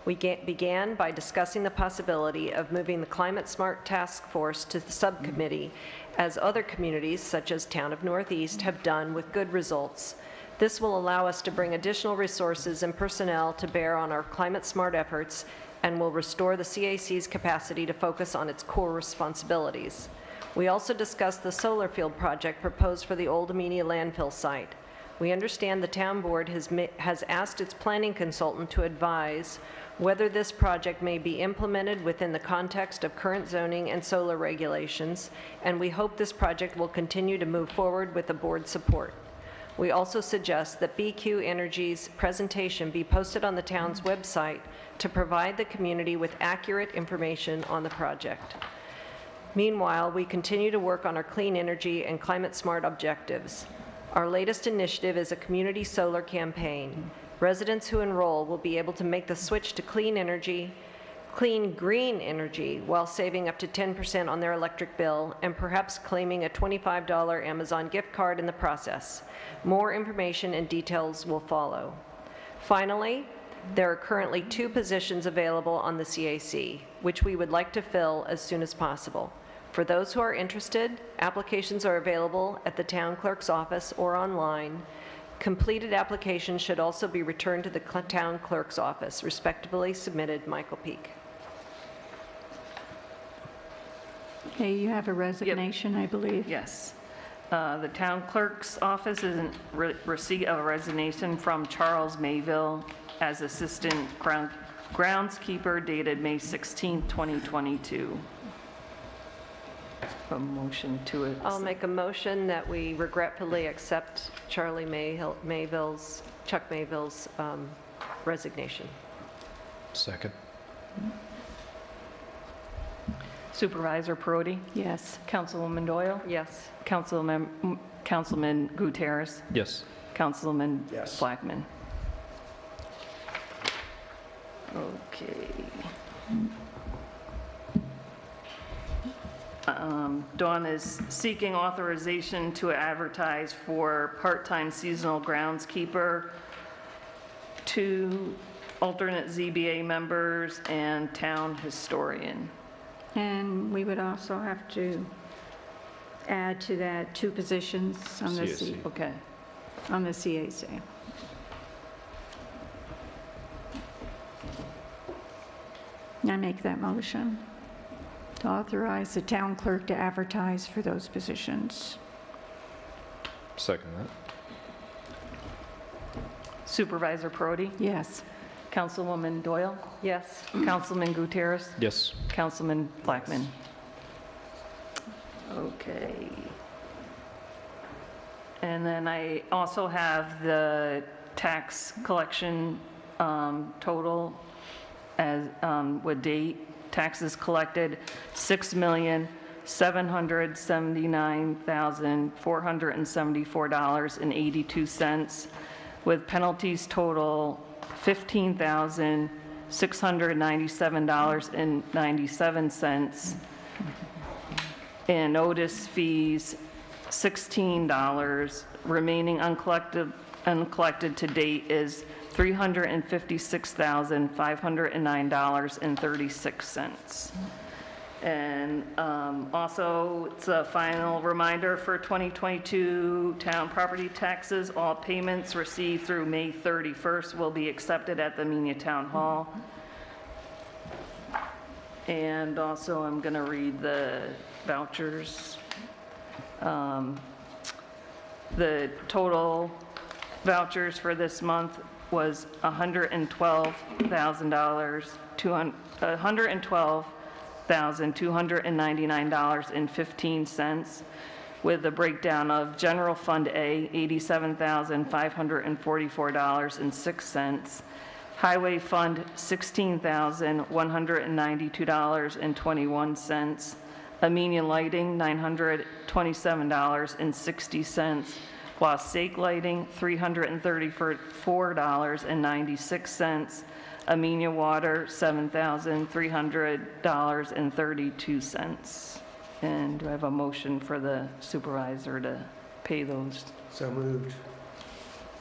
Speaker 15: We began by discussing the possibility of moving the Climate Smart Task Force to the subcommittee, as other communities, such as Town of Northeast, have done with good results. This will allow us to bring additional resources and personnel to bear on our climate smart efforts and will restore the CAC's capacity to focus on its core responsibilities. We also discussed the solar field project proposed for the old Amenia landfill site. We understand the town board has asked its planning consultant to advise whether this project may be implemented within the context of current zoning and solar regulations, and we hope this project will continue to move forward with the board's support. We also suggest that BQ Energy's presentation be posted on the town's website to provide the community with accurate information on the project. Meanwhile, we continue to work on our clean energy and climate smart objectives. Our latest initiative is a community solar campaign. Residents who enroll will be able to make the switch to clean green energy while saving up to 10% on their electric bill and perhaps claiming a $25 Amazon gift card in the process. More information and details will follow. Finally, there are currently 2 positions available on the CAC, which we would like to fill as soon as possible. For those who are interested, applications are available at the town clerk's office or online. Completed applications should also be returned to the town clerk's office. Respectfully submitted, Michael Peak.
Speaker 1: Okay, you have a resignation, I believe.
Speaker 3: Yes. The town clerk's office is in receipt of a resignation from Charles Mayville as assistant groundskeeper dated May 16, 2022. A motion to it.
Speaker 15: I'll make a motion that we regretfully accept Chuck Mayville's resignation.
Speaker 8: Second.
Speaker 3: Supervisor Perotti?
Speaker 1: Yes.
Speaker 3: Councilwoman Doyle?
Speaker 15: Yes.
Speaker 3: Councilman Gutierrez?
Speaker 8: Yes.
Speaker 3: Councilman
Speaker 2: Yes.
Speaker 3: Blackman? Okay. Dawn is seeking authorization to advertise for part-time seasonal groundskeeper, 2 alternate ZBA members, and town historian.
Speaker 1: And we would also have to add to that 2 positions on the
Speaker 8: CAC.
Speaker 3: Okay.
Speaker 1: on the CAC. I make that motion. to authorize the town clerk to advertise for those positions.
Speaker 8: Second that.
Speaker 3: Supervisor Perotti?
Speaker 1: Yes.
Speaker 3: Councilwoman Doyle?
Speaker 15: Yes.
Speaker 3: Councilman Gutierrez?
Speaker 8: Yes.
Speaker 3: Councilman Blackman? Okay. And then I also have the tax collection total as with date. Taxes collected, $6,799,474.82, with penalties total $15,697.97, and notice fees $16. Remaining uncollected to date is $356,509.36. And also, it's a final reminder for 2022 town property taxes. All payments received through May 31st will be accepted at the Amenia Town Hall. And also, I'm going to read the vouchers. The total vouchers for this month was $112,299.15, with a breakdown of General Fund A, $87,544.06, Highway Fund, $16,192.21, Amenia Lighting, $927.60, while Stake Lighting, $334.96, Amenia Water, $7,300.32. And do I have a motion for the supervisor to pay those?
Speaker 13: So moved.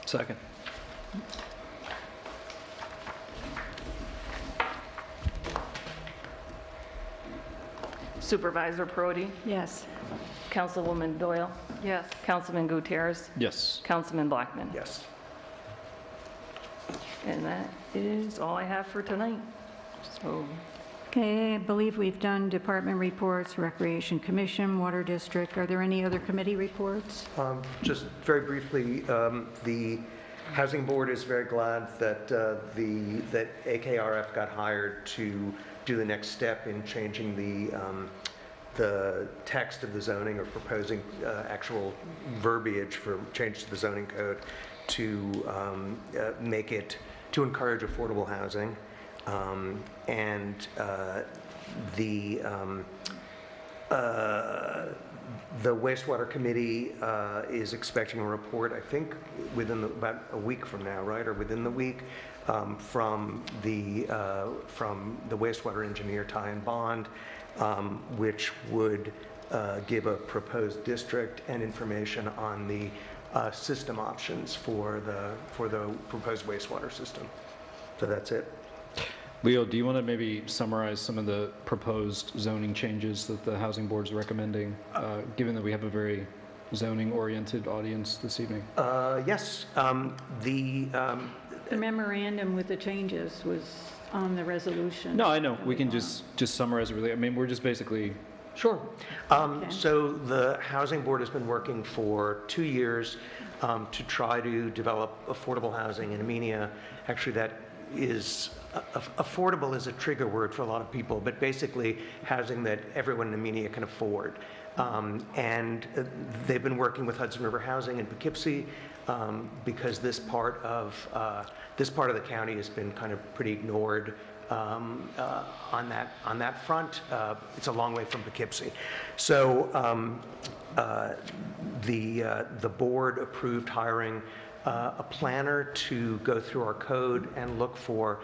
Speaker 8: Second.
Speaker 3: Supervisor Perotti?
Speaker 1: Yes.
Speaker 3: Councilwoman Doyle?
Speaker 15: Yes.
Speaker 3: Councilman Gutierrez?
Speaker 8: Yes.
Speaker 3: Councilman Blackman?
Speaker 13: Yes.
Speaker 3: And that is all I have for tonight. So,
Speaker 1: Okay, I believe we've done department reports, Recreation Commission, Water District. Are there any other committee reports?
Speaker 13: Just very briefly, the Housing Board is very glad that that AKRF got hired to do the next step in changing the text of the zoning, or proposing actual verbiage for change to the zoning code to make it, to encourage affordable housing. The wastewater committee is expecting a report, I think, within about a week from now, right, or within the week, from the wastewater engineer, Ty and Bond, which would give a proposed district and information on the system options for the proposed wastewater system. So that's it.
Speaker 8: Leo, do you want to maybe summarize some of the proposed zoning changes that the Housing Board is recommending, given that we have a very zoning-oriented audience this evening?
Speaker 13: Yes.
Speaker 1: The memorandum with the changes was on the resolution.
Speaker 8: No, I know. We can just summarize it really. I mean, we're just basically...
Speaker 13: Sure. So the Housing Board has been working for 2 years to try to develop affordable housing in Amenia. Actually, that is... affordable is a trigger word for a lot of people, but basically housing that everyone in Amenia can afford. And they've been working with Hudson River Housing in Poughkeepsie because this part of the county has been kind of pretty ignored on that front. It's a long way from Poughkeepsie. So the board approved hiring a planner to go through our code and look for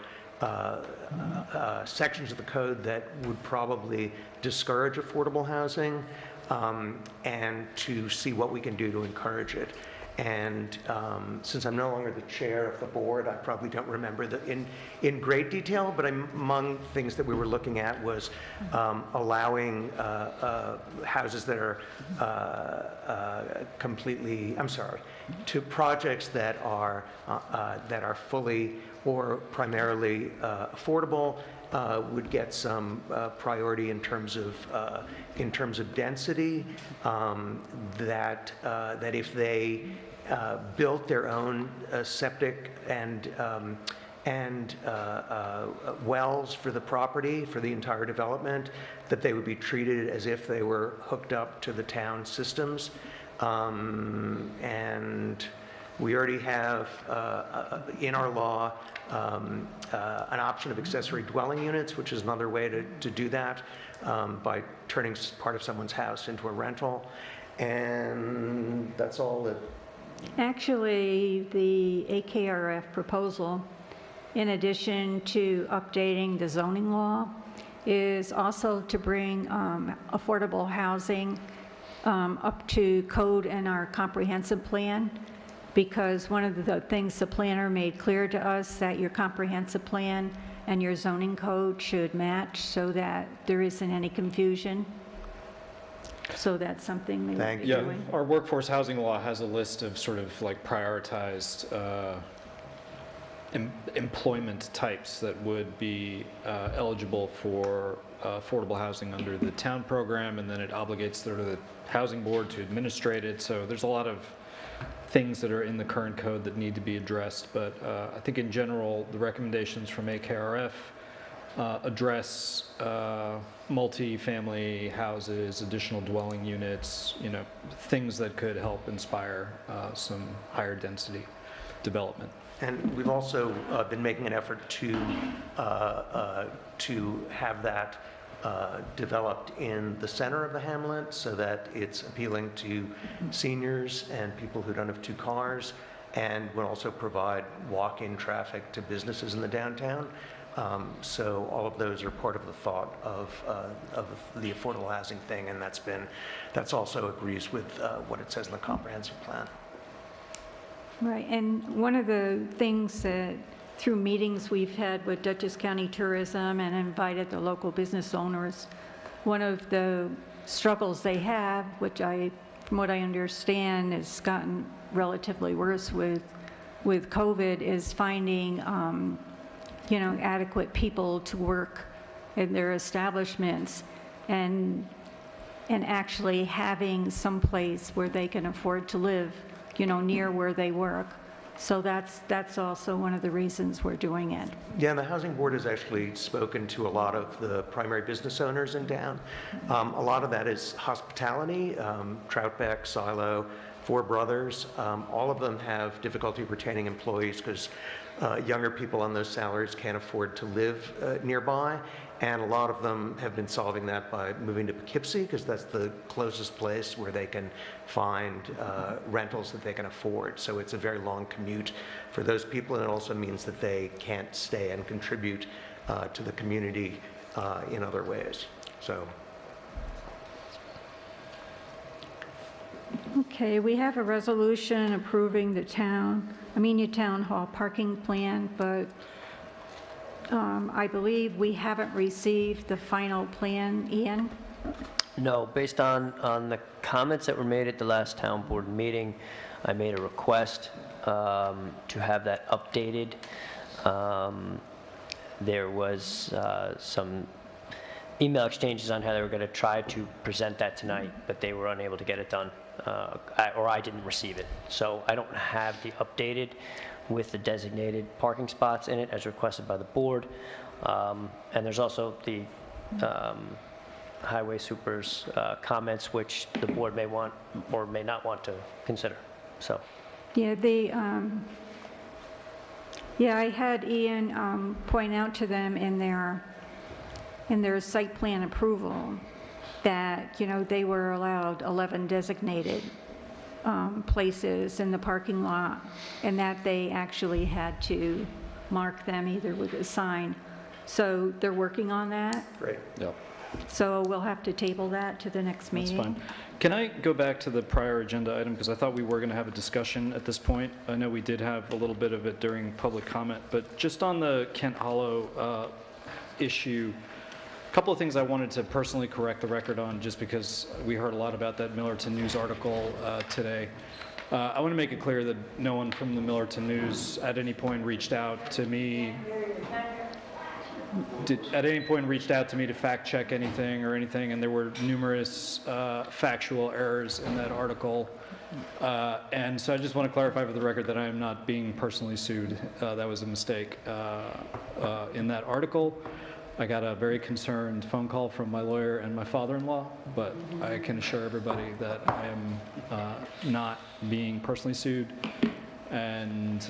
Speaker 13: sections of the code that would probably discourage affordable housing, and to see what we can do to encourage it. And since I'm no longer the chair of the board, I probably don't remember in great detail, but among things that we were looking at was allowing houses that are to projects that are fully or primarily affordable would get some priority in terms of density. That if they built their own septic and wells for the property, for the entire development, that they would be treated as if they were hooked up to the town systems. And we already have in our law an option of accessory dwelling units, which is another way to do that by turning part of someone's house into a rental. And that's all that.
Speaker 1: Actually, the AKRF proposal, in addition to updating the zoning law, is also to bring affordable housing up to code in our comprehensive plan, because one of the things the planner made clear to us that your comprehensive plan and your zoning code should match so that there isn't any confusion. So that's something we will be doing.
Speaker 8: Our workforce housing law has a list of sort of like prioritized employment types that would be eligible for affordable housing under the town program, and then it obligates sort of the housing board to administrate it. So there's a lot of things that are in the current code that need to be addressed, but I think in general the recommendations from AKRF address multi-family houses, additional dwelling units, things that could help inspire some higher density development.
Speaker 13: And we've also been making an effort to have that developed in the center of the hamlet so that it's appealing to seniors and people who don't have two cars, and would also provide walk-in traffic to businesses in the downtown. So all of those are part of the thought of the affordable housing thing, and that's also agrees with what it says in the comprehensive plan.
Speaker 1: Right, and one of the things that through meetings we've had with Dutchess County Tourism and invited the local business owners, one of the struggles they have, which from what I understand has gotten relatively worse with COVID, is finding adequate people to work in their establishments and actually having some place where they can afford to live, near where they work. So that's also one of the reasons we're doing it.
Speaker 13: Yeah, and the Housing Board has actually spoken to a lot of the primary business owners in town. A lot of that is hospitality, Troutbeck, Silo, Four Brothers. All of them have difficulty retaining employees because younger people on those salaries can't afford to live nearby. And a lot of them have been solving that by moving to Poughkeepsie, because that's the closest place where they can find rentals that they can afford. So it's a very long commute for those people, and it also means that they can't stay and contribute to the community in other ways. So.
Speaker 1: Okay, we have a resolution approving the Amenia Town Hall parking plan, but I believe we haven't received the final plan, Ian?
Speaker 14: No, based on the comments that were made at the last town board meeting, I made a request to have that updated. There was some email exchanges on how they were going to try to present that tonight, but they were unable to get it done, or I didn't receive it. So I don't have the updated with the designated parking spots in it as requested by the board. And there's also the highway super's comments, which the board may want or may not want to consider. So.
Speaker 1: Yeah, I had Ian point out to them in their site plan approval that, they were allowed 11 designated places in the parking lot, and that they actually had to mark them either with a sign. So they're working on that.
Speaker 13: Great.
Speaker 8: Yep.
Speaker 1: So we'll have to table that to the next meeting.
Speaker 8: That's fine. Can I go back to the prior agenda item, because I thought we were going to have a discussion at this point. I know we did have a little bit of it during public comment, but just on the Kent Hollow issue, a couple of things I wanted to personally correct the record on, just because we heard a lot about that Millerton News article today. I want to make it clear that no one from the Millerton News at any point reached out to me to fact check anything or anything, and there were numerous factual errors in that article. And so I just want to clarify for the record that I am not being personally sued. That was a mistake in that article. I got a very concerned phone call from my lawyer and my father-in-law, but I can assure everybody that I am not being personally sued, and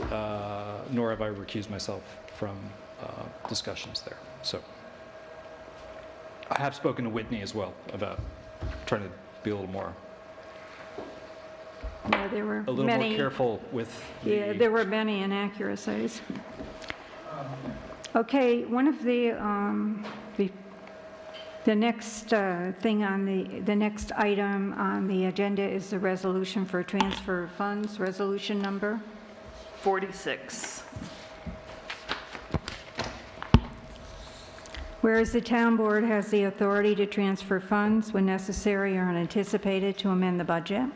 Speaker 8: nor have I recused myself from discussions there. So I have spoken to Whitney as well about trying to be a little more
Speaker 1: there were
Speaker 8: more careful with
Speaker 1: there were many inaccuracies. Okay, one of the next thing on the next item on the agenda is the resolution for transfer of funds, resolution number
Speaker 3: 46.
Speaker 1: Whereas the town board has the authority to transfer funds when necessary or unanticipated to amend the budget.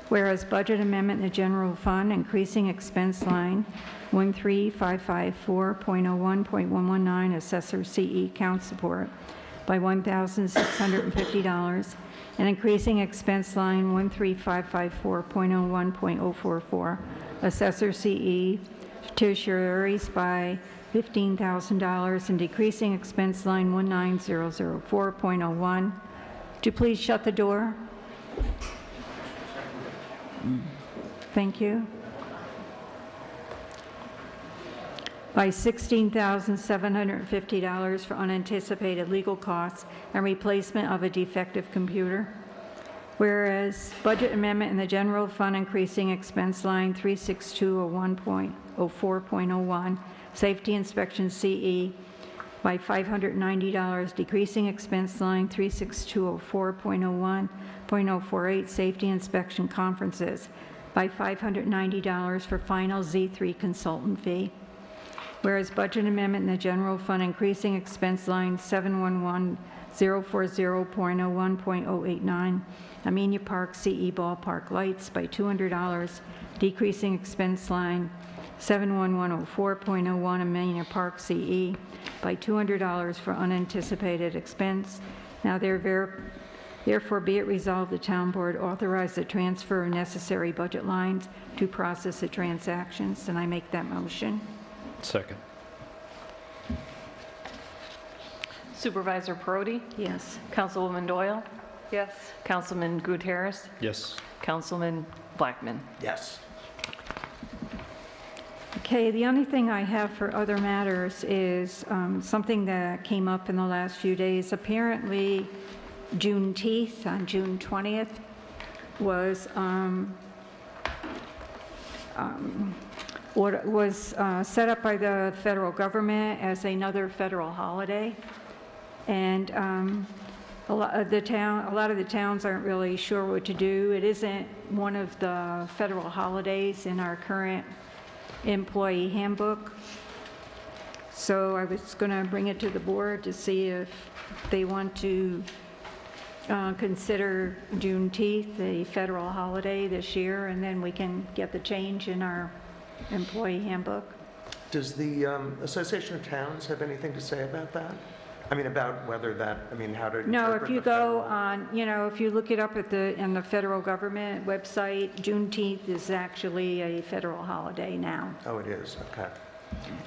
Speaker 1: Whereas budget amendment in the general fund, increasing expense line 13554.01.119, assessor CE count support by $1,650, and increasing expense line 13554.01.044, assessor CE tertiaries by $15,000, and decreasing expense line 19004.01. Would you please shut the door? Thank you. By $16,750 for unanticipated legal costs and replacement of a defective computer. Whereas budget amendment in the general fund, increasing expense line 36201.04.01, safety inspection CE by $590, decreasing expense line 36204.01.048, safety inspection conferences by $590 for final Z3 consultant fee. Whereas budget amendment in the general fund, increasing expense line 711040.01.089, Amenia Park CE ballpark lights by $200, decreasing expense line 71104.01, Amenia Park CE by $200 for unanticipated expense. Now therefore be it resolved, the town board authorize the transfer of necessary budget lines to process the transactions, and I make that motion.
Speaker 8: Second.
Speaker 3: Supervisor Perotti?
Speaker 1: Yes.
Speaker 3: Councilwoman Doyle?
Speaker 15: Yes.
Speaker 3: Councilman Gutierrez?
Speaker 8: Yes.
Speaker 3: Councilman Blackman?
Speaker 2: Yes.
Speaker 1: Okay, the only thing I have for other matters is something that came up in the last few days. Apparently, Juneteenth on June 20th was set up by the federal government as another federal holiday, and a lot of the towns aren't really sure what to do. It isn't one of the federal holidays in our current employee handbook. So I was going to bring it to the board to see if they want to consider Juneteenth a federal holiday this year, and then we can get the change in our employee handbook.
Speaker 13: Does the Association of Towns have anything to say about that? I mean, about whether that, I mean, how to
Speaker 1: No,
Speaker 13: interpret
Speaker 1: if you
Speaker 13: the federal-
Speaker 1: go on, if you look it up in the federal government website, Juneteenth is actually a federal holiday now.
Speaker 13: Oh, it is, okay.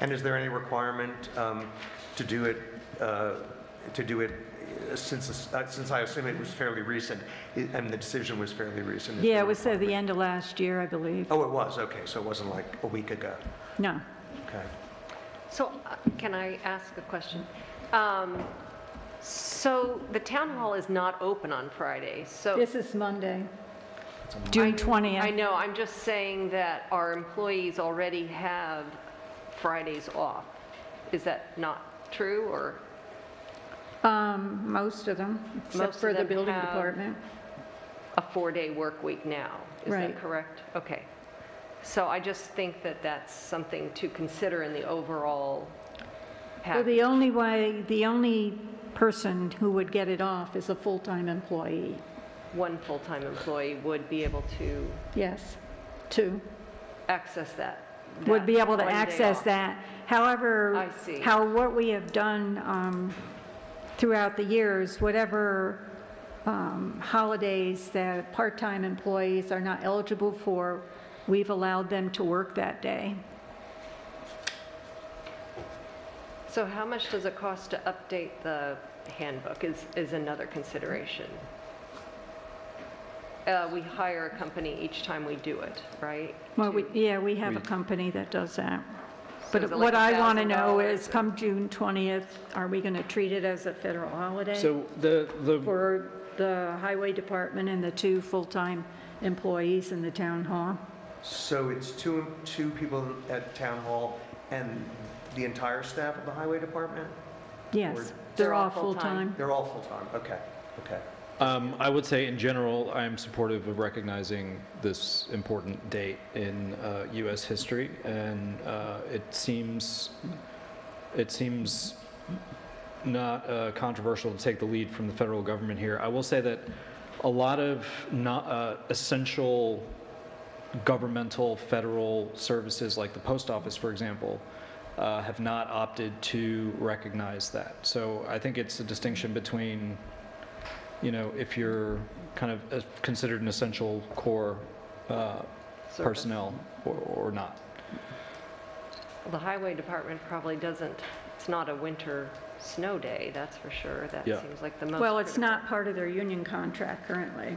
Speaker 13: And is there any requirement to do it, since I assume it was fairly recent, and the decision was fairly recent?
Speaker 1: Yeah, it was at the end of last year, I believe.
Speaker 13: Oh, it was, okay, so it wasn't like a week ago.
Speaker 1: No.
Speaker 13: Okay.
Speaker 15: So can I ask a question? So the town hall is not open on Friday, so.
Speaker 1: This is Monday, June 20th.
Speaker 15: I know, I'm just saying that our employees already have Fridays off. Is that not true, or?
Speaker 1: Most of them, except
Speaker 15: Most
Speaker 1: for
Speaker 15: of
Speaker 1: the
Speaker 15: them
Speaker 1: building
Speaker 15: have
Speaker 1: department.
Speaker 15: A 4-day work week now, is
Speaker 1: Right.
Speaker 15: that correct? Okay. So I just think that that's something to consider in the overall
Speaker 1: Well,
Speaker 15: package.
Speaker 1: the only person who would get it off is a full-time employee.
Speaker 15: One full-time employee would be able to,
Speaker 1: Yes. to,
Speaker 15: access that.
Speaker 1: would be able to
Speaker 15: one day
Speaker 1: access
Speaker 15: off.
Speaker 1: that. However,
Speaker 15: I see.
Speaker 1: what we have done throughout the years, whatever holidays that part-time employees are not eligible for, we've allowed them to work that day.
Speaker 15: So how much does it cost to update the handbook is another consideration. We hire a company each time we do it, right?
Speaker 1: Well, we have a company that does that.
Speaker 15: So is
Speaker 1: But
Speaker 15: it
Speaker 1: what
Speaker 15: like
Speaker 1: I want to know
Speaker 15: $1,000
Speaker 1: is, come June 20th, are we going to treat it as a federal holiday?
Speaker 8: So
Speaker 1: For the highway department and the 2 full-time employees in the town hall?
Speaker 13: So it's two people at Town Hall and the entire staff of the Highway Department?
Speaker 1: Yes, they're all full-time.
Speaker 13: They're all full-time, okay, okay.
Speaker 8: I would say in general, I am supportive of recognizing this important date in U.S. history, and it seems not controversial to take the lead from the federal government here. I will say that a lot of essential governmental federal services, like the post office, for example, have not opted to recognize that. So I think it's a distinction between, if you're kind of considered an essential core personnel or not.
Speaker 15: Well, the highway department probably doesn't, it's not a winter snow day, that's for sure. That seems like the most
Speaker 1: Well, it's
Speaker 15: critical.
Speaker 1: not part of their union contract currently.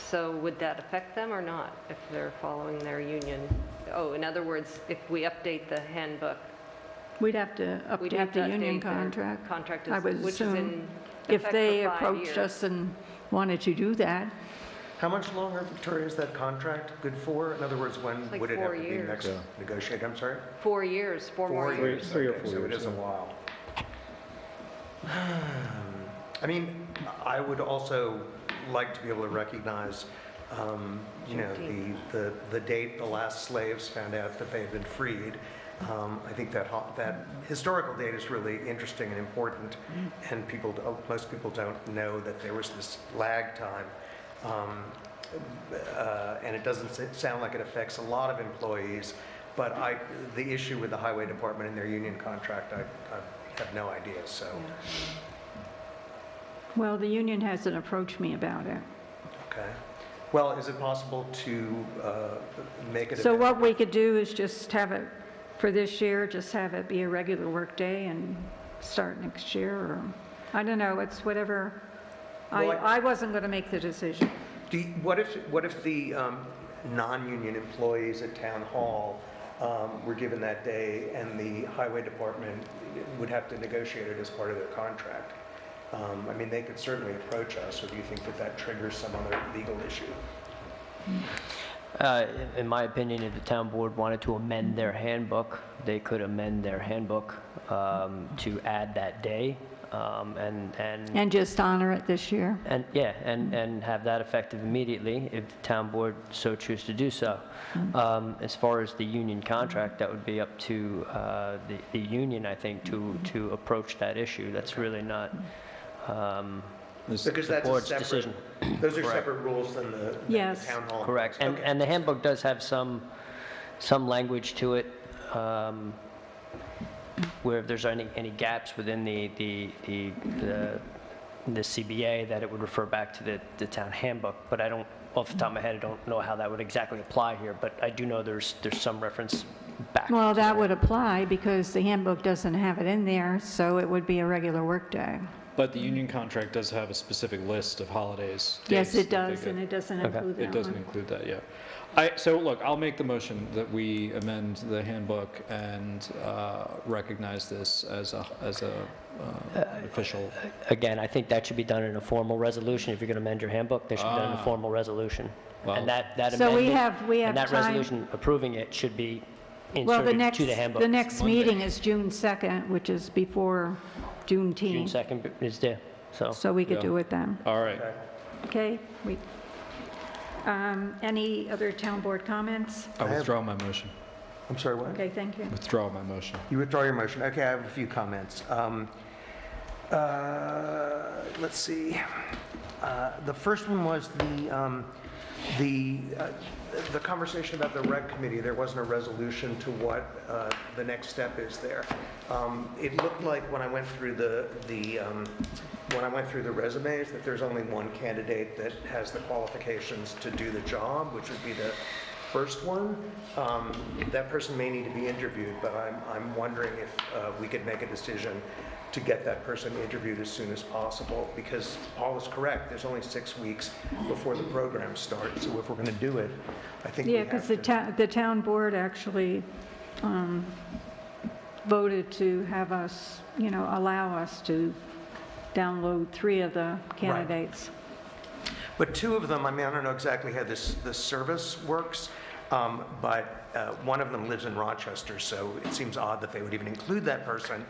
Speaker 15: So would that affect them or not if they're following their union? Oh, in other words, if we update the handbook,
Speaker 1: We'd have to
Speaker 15: we'd
Speaker 1: update
Speaker 15: have to
Speaker 1: the union
Speaker 15: update their
Speaker 1: contract.
Speaker 15: contract,
Speaker 1: I would
Speaker 15: which is
Speaker 1: assume
Speaker 15: in
Speaker 1: if
Speaker 15: effect
Speaker 1: they
Speaker 15: for 5
Speaker 1: approached
Speaker 15: years.
Speaker 1: us and wanted to do that.
Speaker 13: How much longer, Victoria, is that contract good for? In other words, when
Speaker 15: Like
Speaker 13: would it have
Speaker 15: 4
Speaker 13: to be
Speaker 15: years.
Speaker 13: next negotiated? I'm sorry?
Speaker 15: 4 years, 4 more years.
Speaker 8: 3 or
Speaker 13: Okay,
Speaker 8: 4
Speaker 13: so it
Speaker 8: years,
Speaker 13: is a
Speaker 8: yeah.
Speaker 13: while. I mean, I would also like to be able to recognize, the date the last slaves found out that they had been freed. I think that historical date is really interesting and important, and most people don't know that there was this lag time, and it doesn't sound like it affects a lot of employees. But the issue with the highway department and their union contract, I have no idea. So,
Speaker 1: Well, the union hasn't approached me about it.
Speaker 13: okay. Well, is it possible to make it?
Speaker 1: So what we could do is just have it, for this year, just have it be a regular work day and start next year, or, I don't know, it's whatever.
Speaker 13: Well,
Speaker 1: I wasn't going to make the decision.
Speaker 13: What if the non-union employees at Town Hall were given that day, and the highway department would have to negotiate it as part of their contract? I mean, they could certainly approach us, or do you think that triggers some other legal issue?
Speaker 14: In my opinion, if the town board wanted to amend their handbook, they could amend their handbook to add that day,
Speaker 1: And just honor it this year.
Speaker 14: and have that effective immediately if the town board so choose to do so. As far as the union contract, that would be up to the union, I think, to approach that issue. That's really not
Speaker 13: Because
Speaker 14: the
Speaker 13: that's a
Speaker 14: board's
Speaker 13: separate,
Speaker 14: decision.
Speaker 13: those are
Speaker 14: Correct.
Speaker 13: separate rules than the
Speaker 1: Yes.
Speaker 13: Town Hall.
Speaker 14: Correct.
Speaker 13: Okay.
Speaker 14: And the handbook does have some language to it where if there's any gaps within the CBA, that it would refer back to the town handbook. But I don't, off the top of my head, I don't know how that would exactly apply here, but I do know there's some reference back.
Speaker 1: Well, that would apply because the handbook doesn't have it in there, so it would be a regular work day.
Speaker 8: But the union contract does have a specific list of holidays.
Speaker 1: Yes,
Speaker 8: days
Speaker 1: it
Speaker 8: that they
Speaker 1: does,
Speaker 8: get.
Speaker 1: and it doesn't
Speaker 14: Okay.
Speaker 1: include that
Speaker 8: It doesn't
Speaker 1: one.
Speaker 8: include that, yeah. So look, I'll make the motion that we amend the handbook and recognize this as a official.
Speaker 14: Again, I think that should be done in a formal resolution. If you're going to amend your handbook, they should be done in a formal resolution.
Speaker 8: Well-
Speaker 14: And that
Speaker 1: So we
Speaker 14: amendment,
Speaker 1: have
Speaker 14: and that
Speaker 1: time.
Speaker 14: resolution approving it should be
Speaker 1: Well,
Speaker 14: inserted to the handbook.
Speaker 1: the next meeting is June 2nd, which is before
Speaker 14: June
Speaker 1: Juneteenth.
Speaker 14: 2nd is there, so.
Speaker 1: So we could
Speaker 8: Yeah.
Speaker 1: do it then.
Speaker 8: All right.
Speaker 1: Okay? Any other town board comments?
Speaker 8: I withdraw my motion.
Speaker 13: I'm sorry, what?
Speaker 1: Okay, thank you.
Speaker 8: Withdraw my motion.
Speaker 13: You withdraw your motion. Okay, I have a few comments.
Speaker 16: Let's see. The first one was the conversation about the rec committee. There wasn't a resolution to what the next step is there. It looked like when I went through the resumes that there's only one candidate that has the qualifications to do the job, which would be the first one. That person may need to be interviewed, but I'm wondering if we could make a decision to get that person interviewed as soon as possible, because Paul is correct, there's only 6 weeks before the program starts, so if we're going to do it, I think we
Speaker 1: Yeah,
Speaker 16: have
Speaker 1: because
Speaker 16: to.
Speaker 1: the town board actually voted to have us, allow us to download 3 of the candidates.
Speaker 16: But 2 of them, I don't know exactly how this service works, but one of them lives in Rochester, so it seems odd that they would even include that person.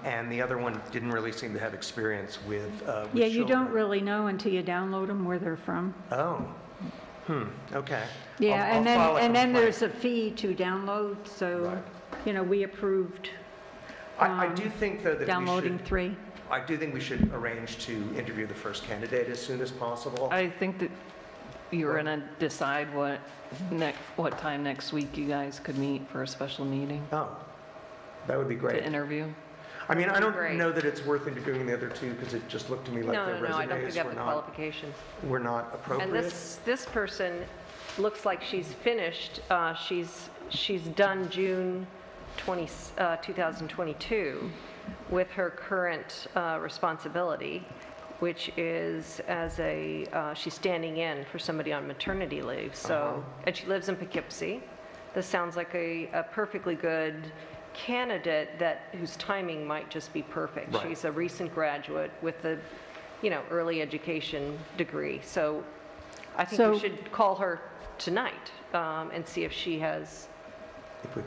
Speaker 16: And the other one didn't really seem to have experience with
Speaker 1: Yeah, you
Speaker 16: children.
Speaker 1: don't really know until you download them where they're from.
Speaker 16: Oh, okay.
Speaker 1: Yeah,
Speaker 16: I'll
Speaker 1: and
Speaker 16: file a
Speaker 1: then
Speaker 16: complaint.
Speaker 1: there's a fee to download, so, we approved
Speaker 16: I do think, though, that
Speaker 1: downloading 3.
Speaker 16: I do think we should arrange to interview the first candidate as soon as possible.
Speaker 3: I think that you were going to decide what time next week you guys could meet for a special meeting
Speaker 16: Oh, that would be great.
Speaker 3: to interview.
Speaker 16: I mean, I don't
Speaker 15: Great.
Speaker 16: know that it's worth interviewing the other 2 because it just looked to me like their
Speaker 15: No, I don't think
Speaker 16: resumes
Speaker 15: they have the qualifications.
Speaker 16: were not appropriate.
Speaker 15: And this person looks like she's finished. She's done June 2022 with her current responsibility, which is she's standing in for somebody on maternity leave. So, and she lives in Poughkeepsie. This sounds like a perfectly good candidate whose timing might just be perfect.
Speaker 16: Right.
Speaker 15: She's a recent graduate with a, early education degree. So I think we should call her tonight and see if she has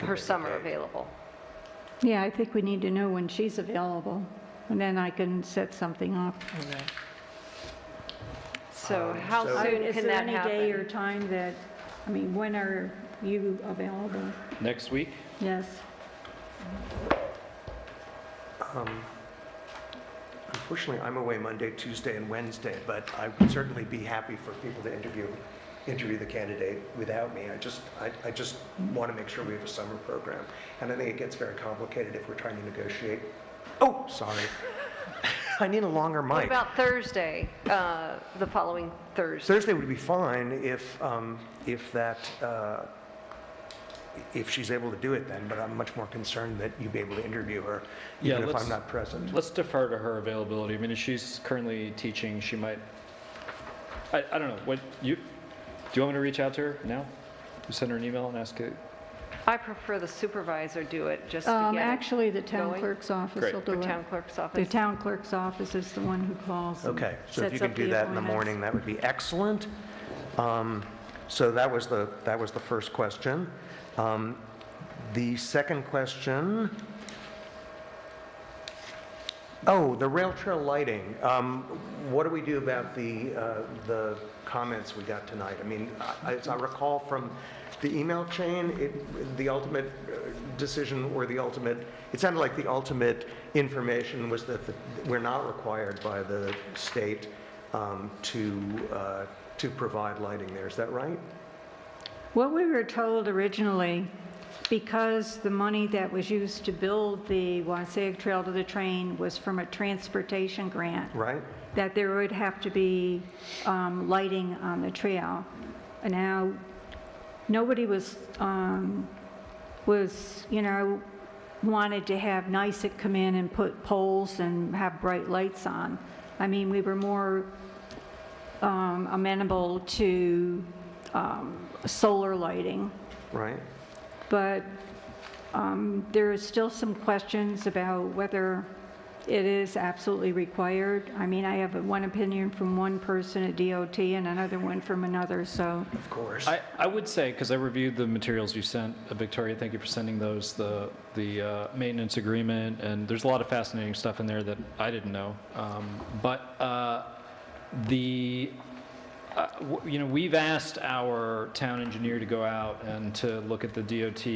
Speaker 15: her summer available.
Speaker 1: Yeah, I think we need to know when she's available, and then I can set something up.
Speaker 15: So how soon
Speaker 1: Is
Speaker 15: can
Speaker 1: there
Speaker 15: that
Speaker 1: any
Speaker 15: happen?
Speaker 1: day or time that, when are you available?
Speaker 8: Next week?
Speaker 1: Yes.
Speaker 16: Unfortunately, I'm away Monday, Tuesday, and Wednesday, but I would certainly be happy for people to interview the candidate without me. I just want to make sure we have a summer program. And I think it gets very complicated if we're trying to negotiate. Oh, sorry. I need a longer mic.
Speaker 15: What about Thursday, the following Thursday?
Speaker 16: Thursday would be fine if she's able to do it then, but I'm much more concerned that you'd be able to interview her even if I'm not present.
Speaker 8: Let's defer to her availability. If she's currently teaching, she might, I don't know, do you want me to reach out to her now? Send her an email and ask it?
Speaker 15: I prefer the supervisor do it, just to get
Speaker 1: Actually, the town
Speaker 15: going.
Speaker 1: clerk's office
Speaker 8: Great.
Speaker 1: will do
Speaker 15: The
Speaker 1: it.
Speaker 15: town clerk's office.
Speaker 1: The town clerk's office is the one who calls. and
Speaker 16: Okay, so if you
Speaker 1: sets
Speaker 16: could
Speaker 1: up
Speaker 16: do
Speaker 1: the
Speaker 16: that in the
Speaker 1: appointments.
Speaker 16: morning, that would be excellent. So that was the first question. The second question, the rail trail lighting. What do we do about the comments we got tonight? As I recall from the email chain, the ultimate decision or it sounded like the ultimate information was that we're not required by the state to provide lighting there. Is that right?
Speaker 1: What we were told originally, because the money that was used to build the Wassaic Trail to the train was from a transportation grant,
Speaker 16: Right?
Speaker 1: that there would have to be lighting on the trail. And now, nobody was wanted to have NYSEC come in and put poles and have bright lights on. We were more amenable to solar lighting.
Speaker 16: Right.
Speaker 1: But there is still some questions about whether it is absolutely required. I have one opinion from one person at DOT and another one from another, so.
Speaker 16: Of course.
Speaker 8: I would say, because I reviewed the materials you sent, Victoria, thank you for sending those, the maintenance agreement, and there's a lot of fascinating stuff in there that I didn't know. We've asked our town engineer to go out and to look at the DOT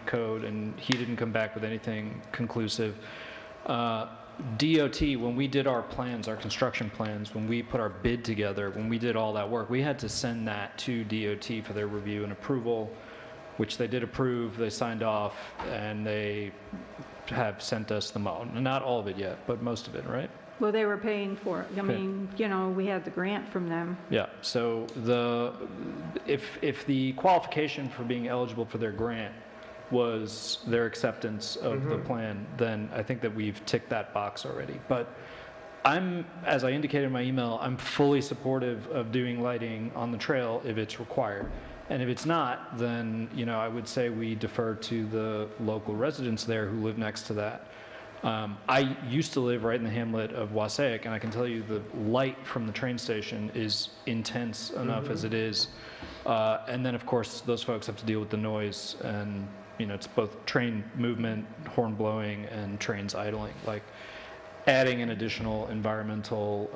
Speaker 8: code, and he didn't come back with anything conclusive. DOT, when we did our plans, our construction plans, when we put our bid together, when we did all that work, we had to send that to DOT for their review and approval, which they did approve, they signed off, and they have sent us the not all of it yet, but most of it, right?
Speaker 1: Well, they were paying for it. I mean, you know, we had the grant from them.
Speaker 8: Yeah, so if the qualification for being eligible for their grant was their acceptance of the plan, then I think that we've ticked that box already. But as I indicated in my email, I'm fully supportive of doing lighting on the trail if it's required. And if it's not, then, you know, I would say we defer to the local residents there who live next to that. I used to live right in the hamlet of Wassaic, and I can tell you the light from the train station is intense enough as it is. And then, of course, those folks have to deal with the noise, and, you know, it's both train movement, horn blowing, and trains idling. Like, adding an additional environmental...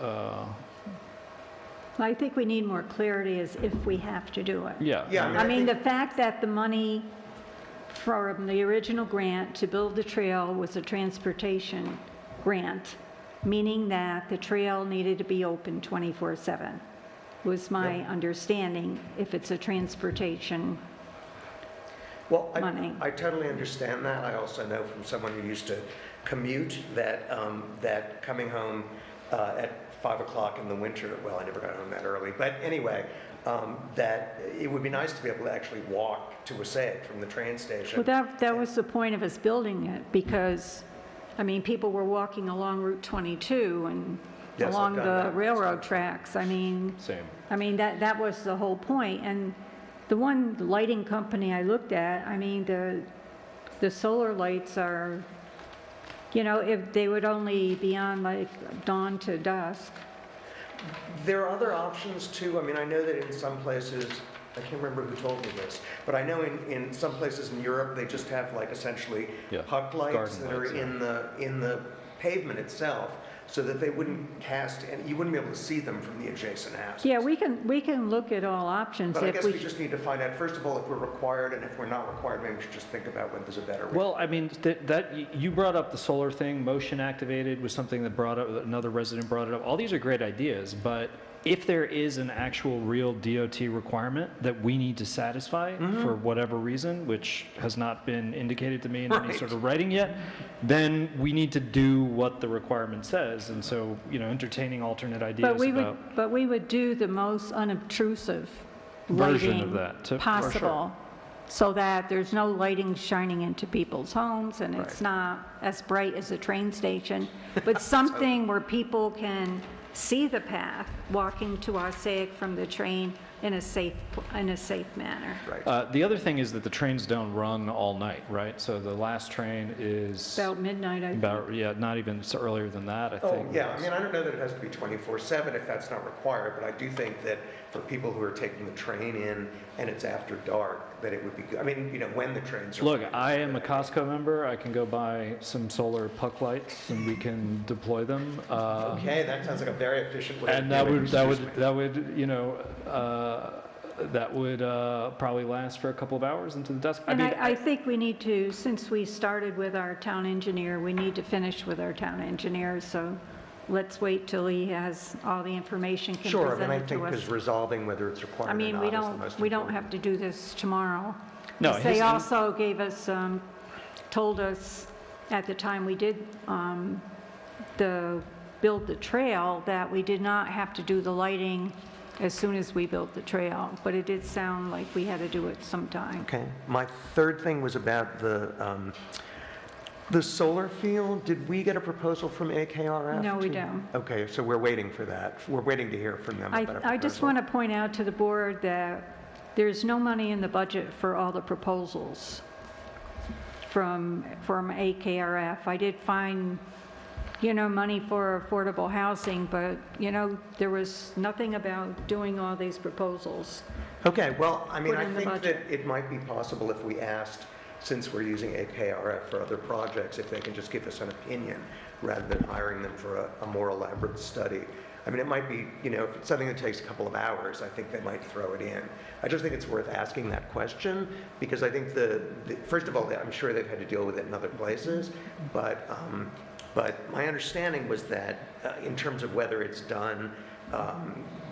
Speaker 1: I think we need more clarity as if we have to do it.
Speaker 8: Yeah.
Speaker 1: I mean, the fact that the money from the original grant to build the trail was a transportation grant, meaning that the trail needed to be open 24/7, was my understanding, if it's a transportation money.
Speaker 16: I totally understand that. I also know from someone who used to commute that, that coming home at 5 o'clock in the winter, well, I never got home that early, but anyway, that it would be nice to be able to actually walk to Wassaic from the train station.
Speaker 1: Well, that was the point of us building it, because, I mean, people were walking along Route 22 and along the railroad tracks. I mean, that was the whole point. And the one lighting company I looked at, I mean, the solar lights are, you know, if they would only be on like dawn to dusk.
Speaker 16: There are other options too. I mean, I know that in some places, I can't remember who told me this, but I know in some places in Europe, they just have like essentially puck lights that are in the pavement itself, so that they wouldn't cast, and you wouldn't be able to see them from the adjacent houses.
Speaker 1: Yeah, we can look at all options.
Speaker 16: But I guess we just need to find out, first of all, if we're required, and if we're not required, maybe we should just think about whether there's a better way.
Speaker 8: Well, I mean, that you brought up the solar thing, motion activated was something that brought up, another resident brought it up. All these are great ideas, but if there is an actual real DOT requirement that we need to satisfy for whatever reason, which has not been indicated to me in any sort of writing yet, then we need to do what the requirement says. And so, you know, entertaining alternate ideas
Speaker 1: But we would do the most unobtrusive
Speaker 8: version
Speaker 1: lighting
Speaker 8: of that
Speaker 1: possible, so that there's no lighting shining into people's homes, and it's not as bright as a train station, but something where people can see the path walking to Wassaic from the train in a safe manner.
Speaker 16: Right.
Speaker 8: The other thing is that the trains don't run all night, right? So the last train is
Speaker 1: About midnight, I think.
Speaker 8: not even so earlier than that, I think.
Speaker 16: Oh, yeah. I mean, I don't know that it has to be 24/7 if that's not required, but I do think that for people who are taking the train in and it's after dark, that it would be good. I mean, you know, when the trains are...
Speaker 8: Look, I am a Costco member. I can go buy some solar puck lights and we can deploy them.
Speaker 16: Okay, that sounds like a very efficient way.
Speaker 8: And that would, you know, that would probably last for a couple of hours into the dusk.
Speaker 1: And I think we need to, since we started with our town engineer, we need to finish with our town engineer, so let's wait till he has all the information can
Speaker 16: Sure,
Speaker 1: present
Speaker 16: and I
Speaker 1: it to
Speaker 16: think
Speaker 1: us.
Speaker 16: because resolving whether it's required
Speaker 1: I mean,
Speaker 16: or not is the most
Speaker 1: we don't
Speaker 16: important.
Speaker 1: have to do this tomorrow.
Speaker 8: No,
Speaker 1: They also gave us, told us at the time we did build the trail, that we did not have to do the lighting as soon as we built the trail, but it did sound like we had to do it sometime.
Speaker 16: Okay. My third thing was about the solar field. Did we get a proposal from AKRF?
Speaker 1: No, we don't.
Speaker 16: Okay, so we're waiting for that. We're waiting to hear from them about a proposal.
Speaker 1: I just want to point out to the board that there's no money in the budget for all the proposals from AKRF. I did find, you know, money for affordable housing, but, you know, there was nothing about doing all these proposals.
Speaker 16: Okay, well, I mean,
Speaker 1: Put
Speaker 16: I
Speaker 1: in the
Speaker 16: think
Speaker 1: budget.
Speaker 16: that it might be possible if we asked, since we're using AKRF for other projects, if they can just give us an opinion rather than hiring them for a more elaborate study. I mean, it might be, you know, if it's something that takes a couple of hours, I think they might throw it in. I just think it's worth asking that question, because I think first of all, I'm sure they've had to deal with it in other places, but But my understanding was that in terms of whether it's done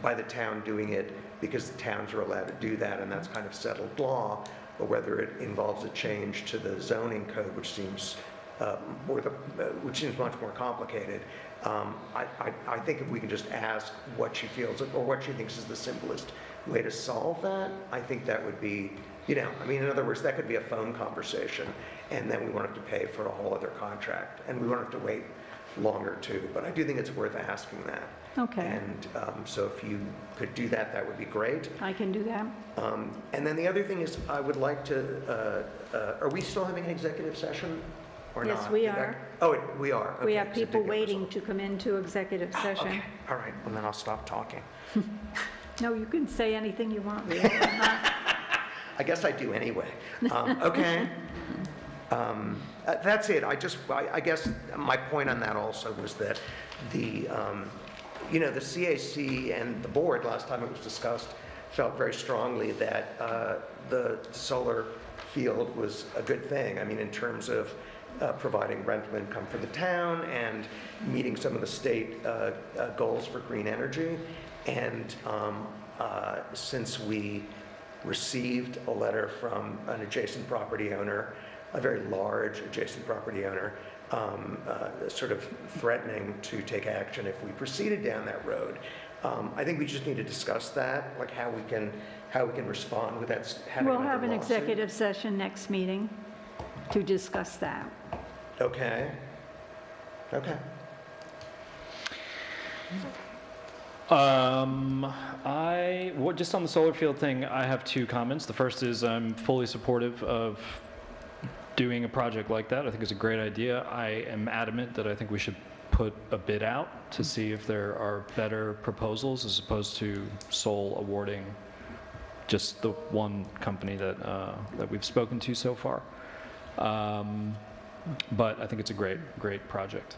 Speaker 16: by the town doing it because the towns are allowed to do that and that's kind of settled law, or whether it involves a change to the zoning code, which seems much more complicated. I think if we can just ask what she feels or what she thinks is the simplest way to solve that, I think that would be, in other words, that could be a phone conversation, and then we won't have to pay for a whole other contract, and we won't have to wait longer too. But I do think it's worth asking that.
Speaker 1: Okay.
Speaker 16: And so if you could do that, that would be great.
Speaker 1: I can do that.
Speaker 16: And then the other thing is, I would like to, are we still having an executive session or not?
Speaker 1: Yes, we are.
Speaker 16: We are.
Speaker 1: We
Speaker 16: Okay,
Speaker 1: have
Speaker 16: so it
Speaker 1: people
Speaker 16: did get
Speaker 1: waiting
Speaker 16: resolved.
Speaker 1: to come into executive session.
Speaker 16: Okay, all right, well then I'll stop talking.
Speaker 1: No, you can say anything you want, Lee.
Speaker 16: I guess I do anyway. Okay. That's it. I guess my point on that also was that the CAC and the board, last time it was discussed, felt very strongly that the solar field was a good thing. I mean, in terms of providing rental income for the town and meeting some of the state goals for green energy. And since we received a letter from an adjacent property owner, a very large adjacent property owner, sort of threatening to take action if we proceeded down that road. I think we just need to discuss that, like how we can respond with that.
Speaker 1: We'll have an executive session next meeting to discuss that.
Speaker 16: Okay. Okay.
Speaker 8: Just on the solar field thing, I have two comments. The first is I'm fully supportive of doing a project like that. I think it's a great idea. I am adamant that I think we should put a bid out to see if there are better proposals as opposed to sole awarding just the one company that we've spoken to so far. But I think it's a great project.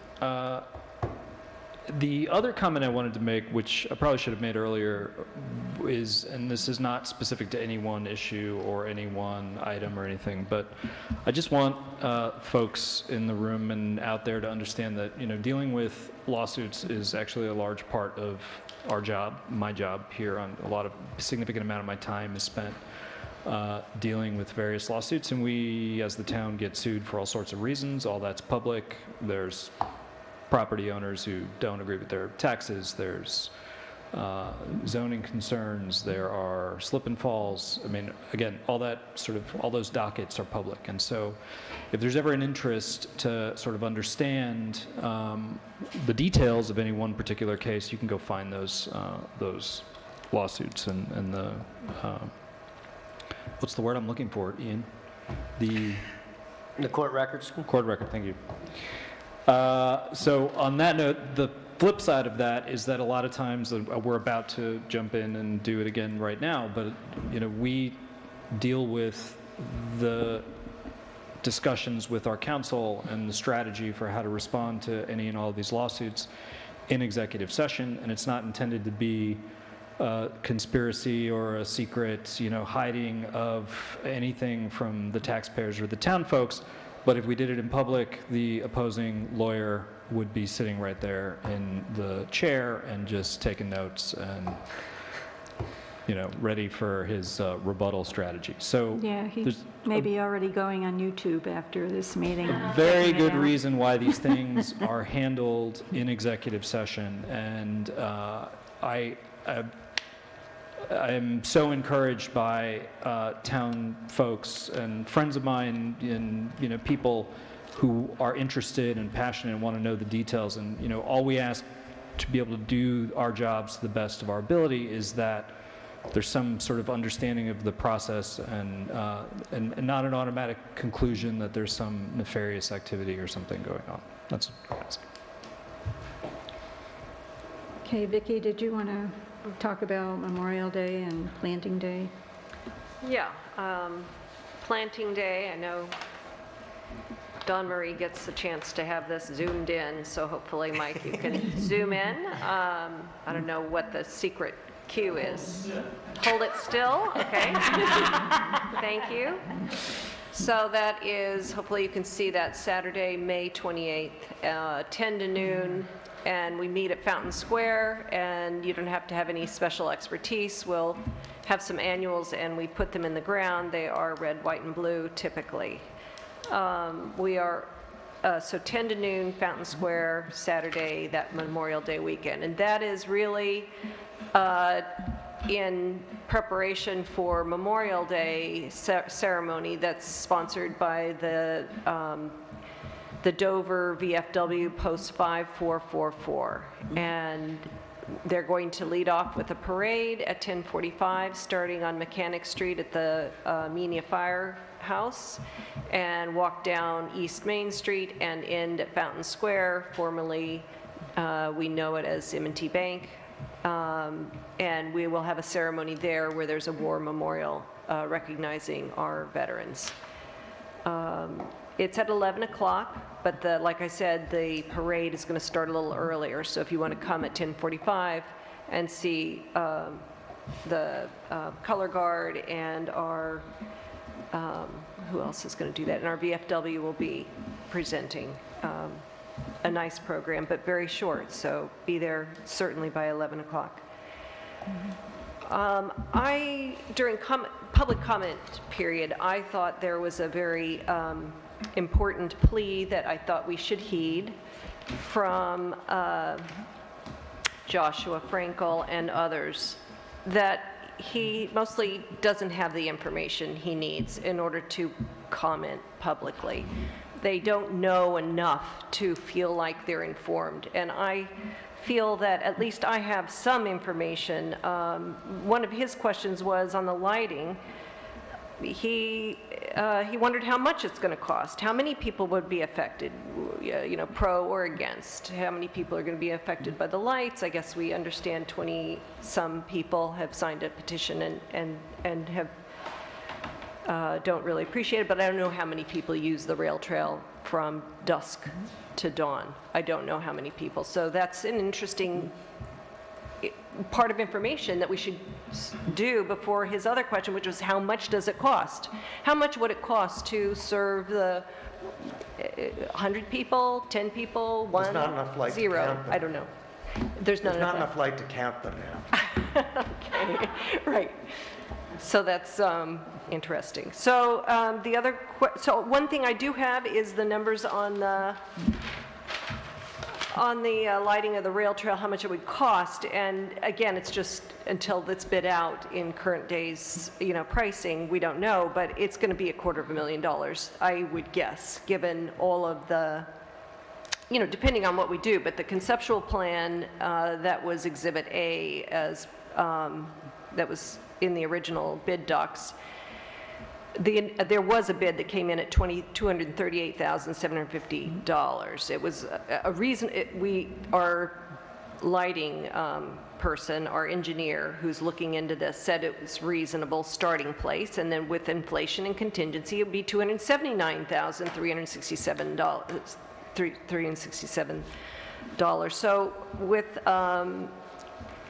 Speaker 8: The other comment I wanted to make, which I probably should have made earlier, is, and this is not specific to any one issue or any one item or anything, but I just want folks in the room and out there to understand that, dealing with lawsuits is actually a large part of our job, my job here. On a significant amount of my time is spent dealing with various lawsuits, and we, as the town, get sued for all sorts of reasons. All that's public. There's property owners who don't agree with their taxes. There's zoning concerns. There are slip and falls. I mean, again, all those dockets are public. And so if there's ever an interest to sort of understand the details of any one particular case, you can go find those lawsuits and the, what's the word I'm looking for, Ian?
Speaker 14: The court records?
Speaker 8: Court record, thank you. So on that note, the flip side of that is that a lot of times we're about to jump in and do it again right now, but we deal with the discussions with our counsel and the strategy for how to respond to any and all of these lawsuits in executive session, and it's not intended to be a conspiracy or a secret, hiding of anything from the taxpayers or the town folks. But if we did it in public, the opposing lawyer would be sitting right there in the chair and just taking notes and, ready for his rebuttal strategy. So
Speaker 1: Yeah, he's maybe already going on YouTube after this meeting.
Speaker 8: Very good reason why these things are handled in executive session. And I'm so encouraged by town folks and friends of mine and people who are interested and passionate and want to know the details. And all we ask to be able to do our jobs to the best of our ability is that there's some sort of understanding of the process and not an automatic conclusion that there's some nefarious activity or something going on. That's all I'd say.
Speaker 1: Okay, Vicki, did you want to talk about Memorial Day and Planting Day?
Speaker 15: Yeah, Planting Day, I know Dawn Marie gets the chance to have this zoomed in, so hopefully, Mike, you can zoom in. I don't know what the secret cue is. Hold it still, okay. Thank you. So that is, hopefully you can see that, Saturday, May 28th, 10 to noon, and we meet at Fountain Square, and you don't have to have any special expertise. We'll have some annuals, and we put them in the ground. They are red, white, and blue, typically. We are, so 10 to noon, Fountain Square, Saturday, that Memorial Day weekend. And that is really in preparation for Memorial Day ceremony that's sponsored by the Dover VFW Post 5444. And they're going to lead off with a parade at 10:45, starting on Mechanic Street at the Amenia Firehouse, and walk down East Main Street and end at Fountain Square, formerly we know it as M&T Bank. And we will have a ceremony there where there's a war memorial recognizing our veterans. It's at 11 o'clock, but like I said, the parade is going to start a little earlier. So if you want to come at 10:45 and see the color guard and our, who else is going to do that? And our VFW will be presenting a nice program, but very short. So be there certainly by 11 o'clock. During public comment period, I thought there was a very important plea that I thought we should heed from Joshua Frankel and others, that he mostly doesn't have the information he needs in order to comment publicly. They don't know enough to feel like they're informed, and I feel that at least I have some information. One of his questions was on the lighting. He wondered how much it's going to cost, how many people would be affected, you know, pro or against, how many people are going to be affected by the lights. I guess we understand 20-some people have signed a petition and have don't really appreciate it, but I don't know how many people use the rail trail from dusk to dawn. I don't know how many people. So that's an interesting part of information that we should do before his other question, which was how much does it cost? How much would it cost to serve the 100 people, 10 people, 1,
Speaker 16: There's not enough light
Speaker 15: 0?
Speaker 16: to count them.
Speaker 15: I don't know. There's not
Speaker 16: enough light to count them now.
Speaker 15: Okay, right. So that's interesting. So the other, so one thing I do have is the numbers on the lighting of the rail trail, how much it would cost. And again, it's just until it's bid out in current days, you know, pricing, we don't know, but it's going to be $250,000, I would guess, given all of the, you know, depending on what we do. But the conceptual plan that was Exhibit A, as that was in the original bid docs, there was a bid that came in at $238,750. It was a reason, our lighting person, our engineer who's looking into this, said it was reasonable starting place, and then with inflation and contingency, it would be $279,367. So with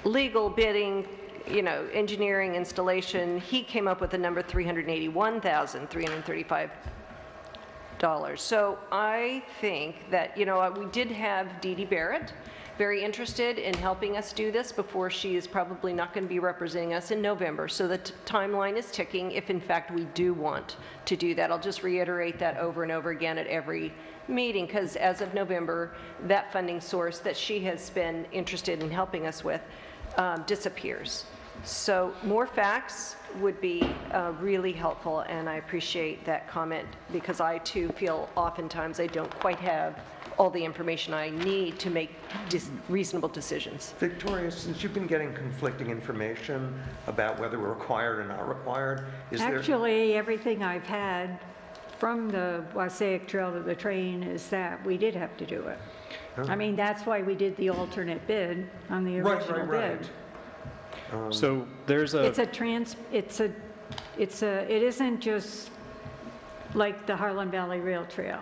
Speaker 15: legal bidding, you know, engineering, installation, he came up with the number $381,335. So I think that, you know, we did have Dee Dee Barrett very interested in helping us do this before she is probably not going to be representing us in November. So the timeline is ticking if in fact we do want to do that. I'll just reiterate that over and over again at every meeting, because as of November, that funding source that she has been interested in helping us with disappears. So more facts would be really helpful, and I appreciate that comment, because I too feel oftentimes I don't quite have all the information I need to make reasonable decisions.
Speaker 16: Victoria, since you've been getting conflicting information about whether we're required or not required,
Speaker 1: Actually, everything I've had from the Wassaic Trail to the train is that we did have to do it. I mean, that's why we did the alternate bid on the original bid.
Speaker 8: So there's a...
Speaker 1: It isn't just like the Harlan Valley Rail Trail.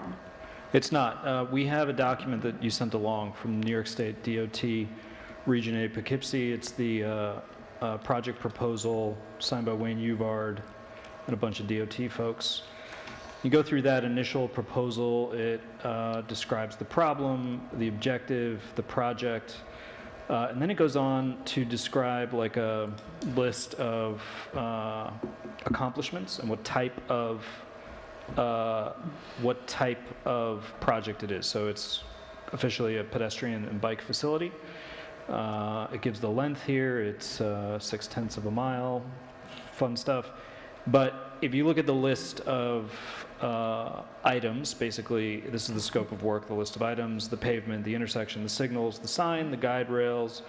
Speaker 8: It's not. We have a document that you sent along from New York State DOT Region 8 Poughkeepsie. It's the project proposal signed by Wayne Uvard and a bunch of DOT folks. You go through that initial proposal, it describes the problem, the objective, the project, and then it goes on to describe like a list of accomplishments and what type of project it is. So it's officially a pedestrian and bike facility. It gives the length here, it's 0.6 of a mile, fun stuff. But if you look at the list of items, basically this is the scope of work, the list of items, the pavement, the intersection, the signals, the sign, the guide rails,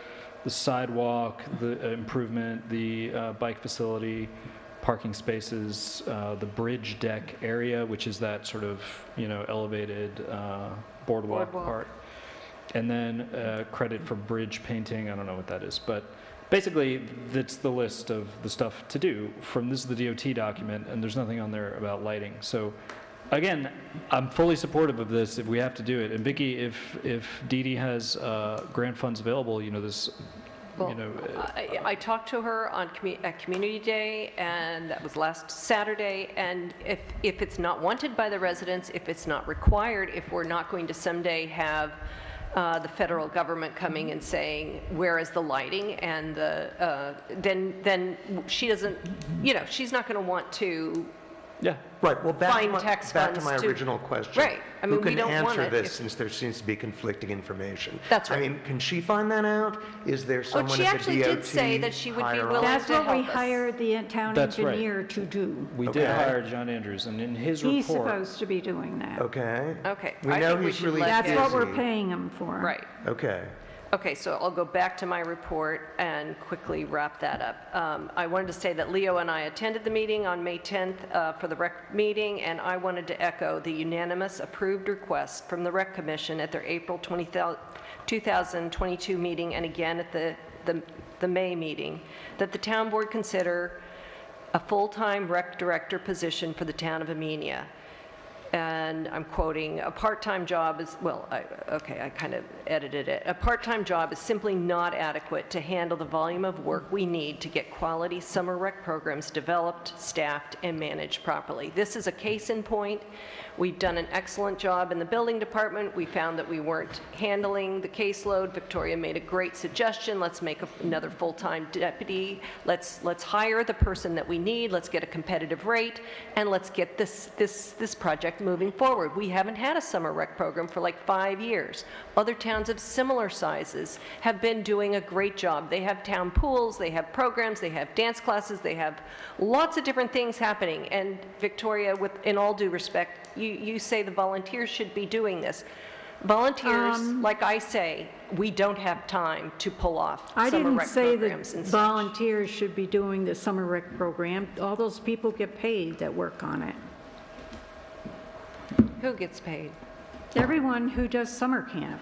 Speaker 8: the sidewalk, the improvement, the bike facility, parking spaces, the bridge deck area, which is that sort of, elevated boardwalk part. And then credit for bridge painting, I don't know what that is, but basically that's the list of the stuff to do. This is the DOT document, and there's nothing on there about lighting. So again, I'm fully supportive of this if we have to do it. And Vicki, if Dee Dee has grant funds available,
Speaker 15: I talked to her at Community Day, and that was last Saturday, and if it's not wanted by the residents, if it's not required, if we're not going to someday have the federal government coming and saying, where is the lighting, and then she doesn't, she's not going to want to
Speaker 13: Right, well,
Speaker 15: find tax
Speaker 13: back to
Speaker 15: funds
Speaker 13: my original question.
Speaker 15: Right, I mean, we don't want
Speaker 13: Who can answer
Speaker 15: it
Speaker 13: this
Speaker 15: if-
Speaker 13: since there seems to be conflicting information?
Speaker 15: That's right.
Speaker 13: I mean, can she find that out? Is there someone
Speaker 15: she
Speaker 13: at the
Speaker 15: actually
Speaker 13: DOT
Speaker 15: did say that she would be
Speaker 13: higher up?
Speaker 15: willing
Speaker 1: That's
Speaker 15: to
Speaker 1: what we
Speaker 15: help us.
Speaker 1: hired the town
Speaker 8: That's right.
Speaker 1: engineer to do.
Speaker 8: We did hire John Andrews, and in his
Speaker 1: He's
Speaker 8: report,
Speaker 1: supposed to be doing that.
Speaker 13: Okay.
Speaker 15: Okay,
Speaker 13: We
Speaker 15: I
Speaker 13: know
Speaker 15: think we
Speaker 13: he's
Speaker 15: should
Speaker 13: really
Speaker 15: let
Speaker 1: That's what we're
Speaker 13: busy.
Speaker 1: paying him for.
Speaker 15: Right.
Speaker 13: Okay.
Speaker 15: Okay, so I'll go back to my report and quickly wrap that up. I wanted to say that Leo and I attended the meeting on May 10th for the rec meeting, and I wanted to echo the unanimous approved request from the Rec Commission at their April 2022 meeting, and again at the May meeting, that the town board consider a full-time rec director position for the town of Amenia. And I'm quoting, a part-time job is, well, I kind of edited it. A part-time job is simply not adequate to handle the volume of work we need to get quality summer rec programs developed, staffed, and managed properly. This is a case in point. We've done an excellent job in the building department. We found that we weren't handling the caseload. Victoria made a great suggestion. Let's make another full-time deputy. Let's hire the person that we need. Let's get a competitive rate, and let's get this project moving forward. We haven't had a summer rec program for like 5 years. Other towns of similar sizes have been doing a great job. They have town pools, they have programs, they have dance classes, they have lots of different things happening. And Victoria, in all due respect, you say the volunteers should be doing this. Volunteers, like I say, we don't have time to pull off
Speaker 1: I
Speaker 15: summer
Speaker 1: didn't
Speaker 15: rec
Speaker 1: say that
Speaker 15: programs and such.
Speaker 1: volunteers should be doing the summer rec program. All those people get paid that work on it.
Speaker 15: Who gets paid?
Speaker 1: Everyone who does summer camp.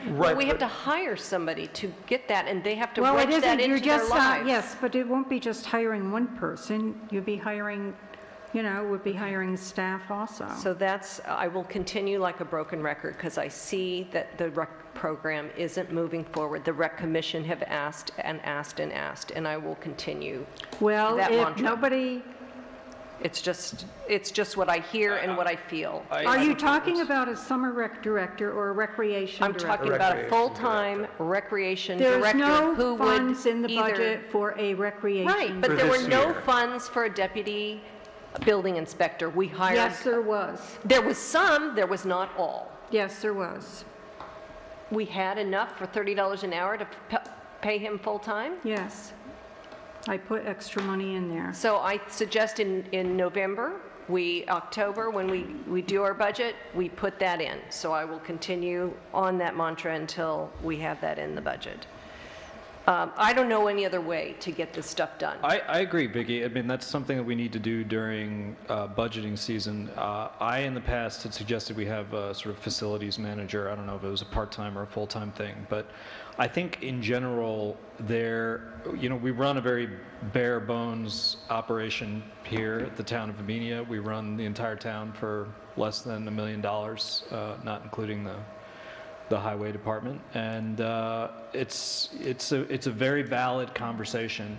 Speaker 15: Well, we have to hire somebody to get that, and they have to
Speaker 1: Well, it
Speaker 15: wedge that
Speaker 1: isn't, you're
Speaker 15: into their
Speaker 1: just,
Speaker 15: lives.
Speaker 1: yes, but it won't be just hiring one person. You'll be hiring, would be hiring staff also.
Speaker 15: So I will continue like a broken record because I see that the rec program isn't moving forward. The rec commission have asked and asked and asked, and I will continue
Speaker 1: Well,
Speaker 15: that
Speaker 1: if
Speaker 15: mantra.
Speaker 1: nobody,
Speaker 15: It's just what I hear and what I feel.
Speaker 1: are you talking about a summer rec director or a recreation
Speaker 15: I'm
Speaker 1: director?
Speaker 15: talking about a full-time recreation
Speaker 1: There's
Speaker 15: director
Speaker 1: no
Speaker 15: who would
Speaker 1: funds in the
Speaker 15: either-
Speaker 1: budget for a recreation.
Speaker 15: Right, but
Speaker 13: For
Speaker 15: there were
Speaker 13: this
Speaker 15: no
Speaker 13: year.
Speaker 15: funds for a deputy building inspector. We hired.
Speaker 1: Yes, there was.
Speaker 15: There was some, there was not all.
Speaker 1: Yes, there was.
Speaker 15: We had enough for $30 an hour to pay him full-time?
Speaker 1: Yes. I put extra money in there.
Speaker 15: So I suggest in November, October, when we do our budget, we put that in. So I will continue on that mantra until we have that in the budget. I don't know any other way to get this stuff done.
Speaker 8: I agree, Vicki. I mean, that's something that we need to do during budgeting season. I, in the past, had suggested we have a sort of facilities manager. I don't know if it was a part-time or a full-time thing, but I think in general, we run a very bare bones operation here at the town of Amenia. We run the entire town for less than $1 million, not including the highway department, and it's a very valid conversation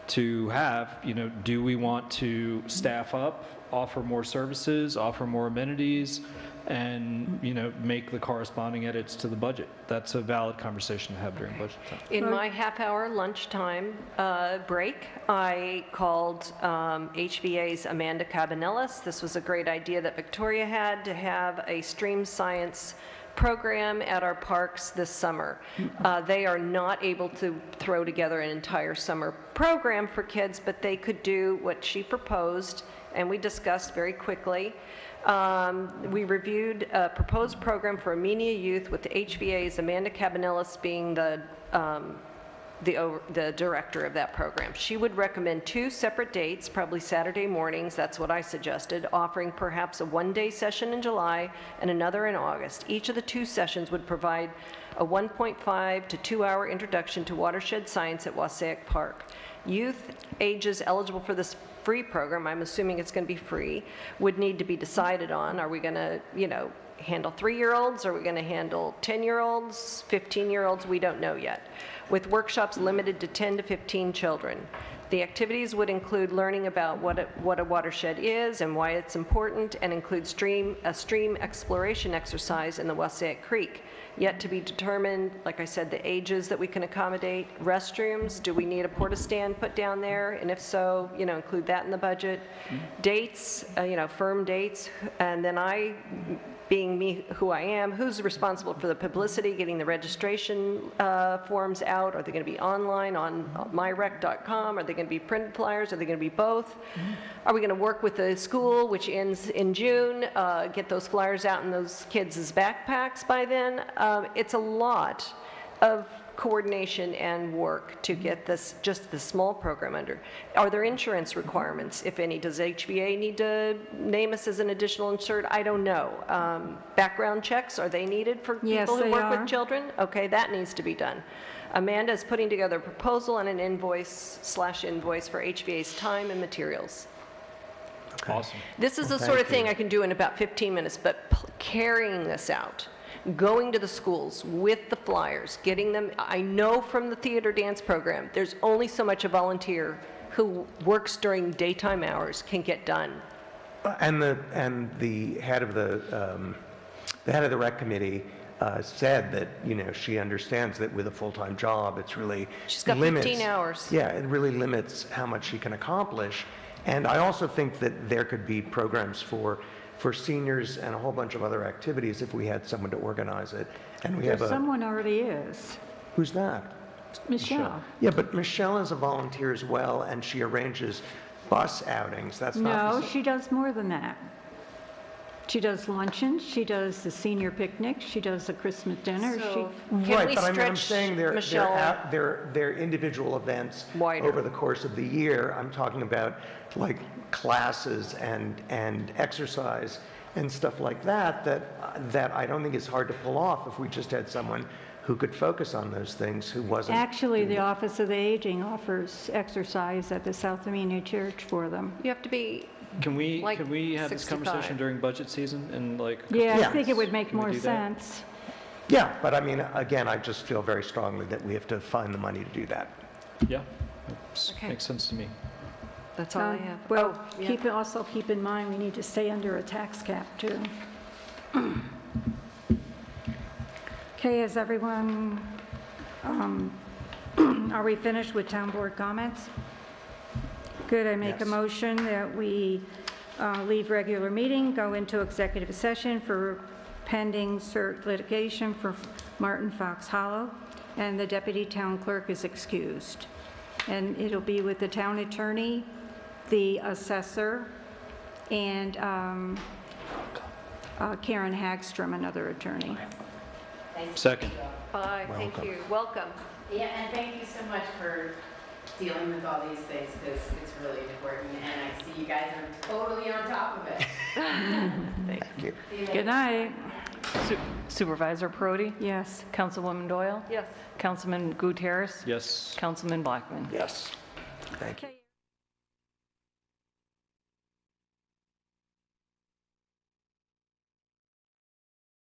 Speaker 8: to have, do we want to staff up, offer more services, offer more amenities, and, make the corresponding edits to the budget? That's a valid conversation to have during budget time.
Speaker 15: In my half-hour lunchtime break, I called HVA's Amanda Cabanillas. This was a great idea that Victoria had to have a stream science program at our parks this summer. They are not able to throw together an entire summer program for kids, but they could do what she proposed, and we discussed very quickly. We reviewed a proposed program for Amenia youth with the HVA's Amanda Cabanillas being the director of that program. She would recommend 2 separate dates, probably Saturday mornings, that's what I suggested, offering perhaps a 1-day session in July and another in August. Each of the 2 sessions would provide a 1.5 to 2-hour introduction to watershed science at Wassaic Park. Youth ages eligible for this free program, I'm assuming it's going to be free, would need to be decided on. Are we going to, handle 3-year-olds? Are we going to handle 10-year-olds, 15-year-olds? We don't know yet. With workshops limited to 10 to 15 children. The activities would include learning about what a watershed is and why it's important, and include a stream exploration exercise in the Wassaic Creek. Yet to be determined, like I said, the ages that we can accommodate. Restrooms, do we need a porta stand put down there? And if so, include that in the budget. Dates, firm dates. And then being me who I am, who's responsible for the publicity, getting the registration forms out? Are they going to be online on myrec.com? Are they going to be printed flyers? Are they going to be both? Are we going to work with the school, which ends in June, get those flyers out in those kids' backpacks by then? It's a lot of coordination and work to get just the small program under. Are there insurance requirements, if any? Does HVA need to name us as an additional insured? I don't know. Background checks, are they needed for people who work with children? Okay, that needs to be done. Amanda is putting together a proposal and an invoice for HVA's time and materials.
Speaker 8: Awesome.
Speaker 15: This is the sort of thing I can do in about 15 minutes, but carrying this out, going to the schools with the flyers, getting them, I know from the theater dance program, there's only so much a volunteer who works during daytime hours can get done.
Speaker 13: And the head of the rec committee said that, she understands that with a full-time job, it's really
Speaker 15: She's got 15 hours.
Speaker 13: Yeah, it really limits how much she can accomplish. And I also think that there could be programs for seniors and a whole bunch of other activities if we had someone to organize it. And we have
Speaker 1: someone already is.
Speaker 13: Who's that?
Speaker 1: Michelle.
Speaker 13: Yeah, but Michelle is a volunteer as well, and she arranges bus outings. That's not.
Speaker 1: No, she does more than that. She does luncheons, she does the senior picnic, she does the Christmas dinner.
Speaker 13: Right, but I'm saying they're individual events over the course of the year. I'm talking about like classes and exercise and stuff like that I don't think is hard to pull off if we just had someone who could focus on those things, who wasn't.
Speaker 1: Actually, the Office of the Aging offers exercise at the South Amenia Church for them.
Speaker 15: You have to be
Speaker 8: Can we
Speaker 15: like
Speaker 8: have this
Speaker 15: 65.
Speaker 8: conversation during budget season and
Speaker 1: Yeah, I think it would make more sense.
Speaker 13: Yeah, but I mean, again, I just feel very strongly that we have to find the money to do that.
Speaker 8: Yeah,
Speaker 15: Okay.
Speaker 8: makes sense to me.
Speaker 15: That's all I have.
Speaker 1: Well, also keep in mind, we need to stay under a tax cap too. Okay, is everyone, are we finished with town board comments? Good, I make a motion that we leave regular meeting, go into executive session for pending cert litigation for Martin Fox Hollow, and the deputy town clerk is excused. And it'll be with the town attorney, the assessor, and Karen Hagstrom, another attorney.
Speaker 8: Second.
Speaker 15: Bye, thank you. Welcome.
Speaker 9: Yeah, and thank you so much for dealing with all these things, because it's really important, and I see you guys are totally on top of it.
Speaker 15: Thank
Speaker 13: you.
Speaker 1: Good night.
Speaker 3: Supervisor Perotti?
Speaker 1: Yes.
Speaker 3: Councilwoman Doyle?
Speaker 15: Yes.
Speaker 3: Councilman Gutierrez?
Speaker 8: Yes.
Speaker 3: Councilman Blackman?
Speaker 13: Yes. Thank you.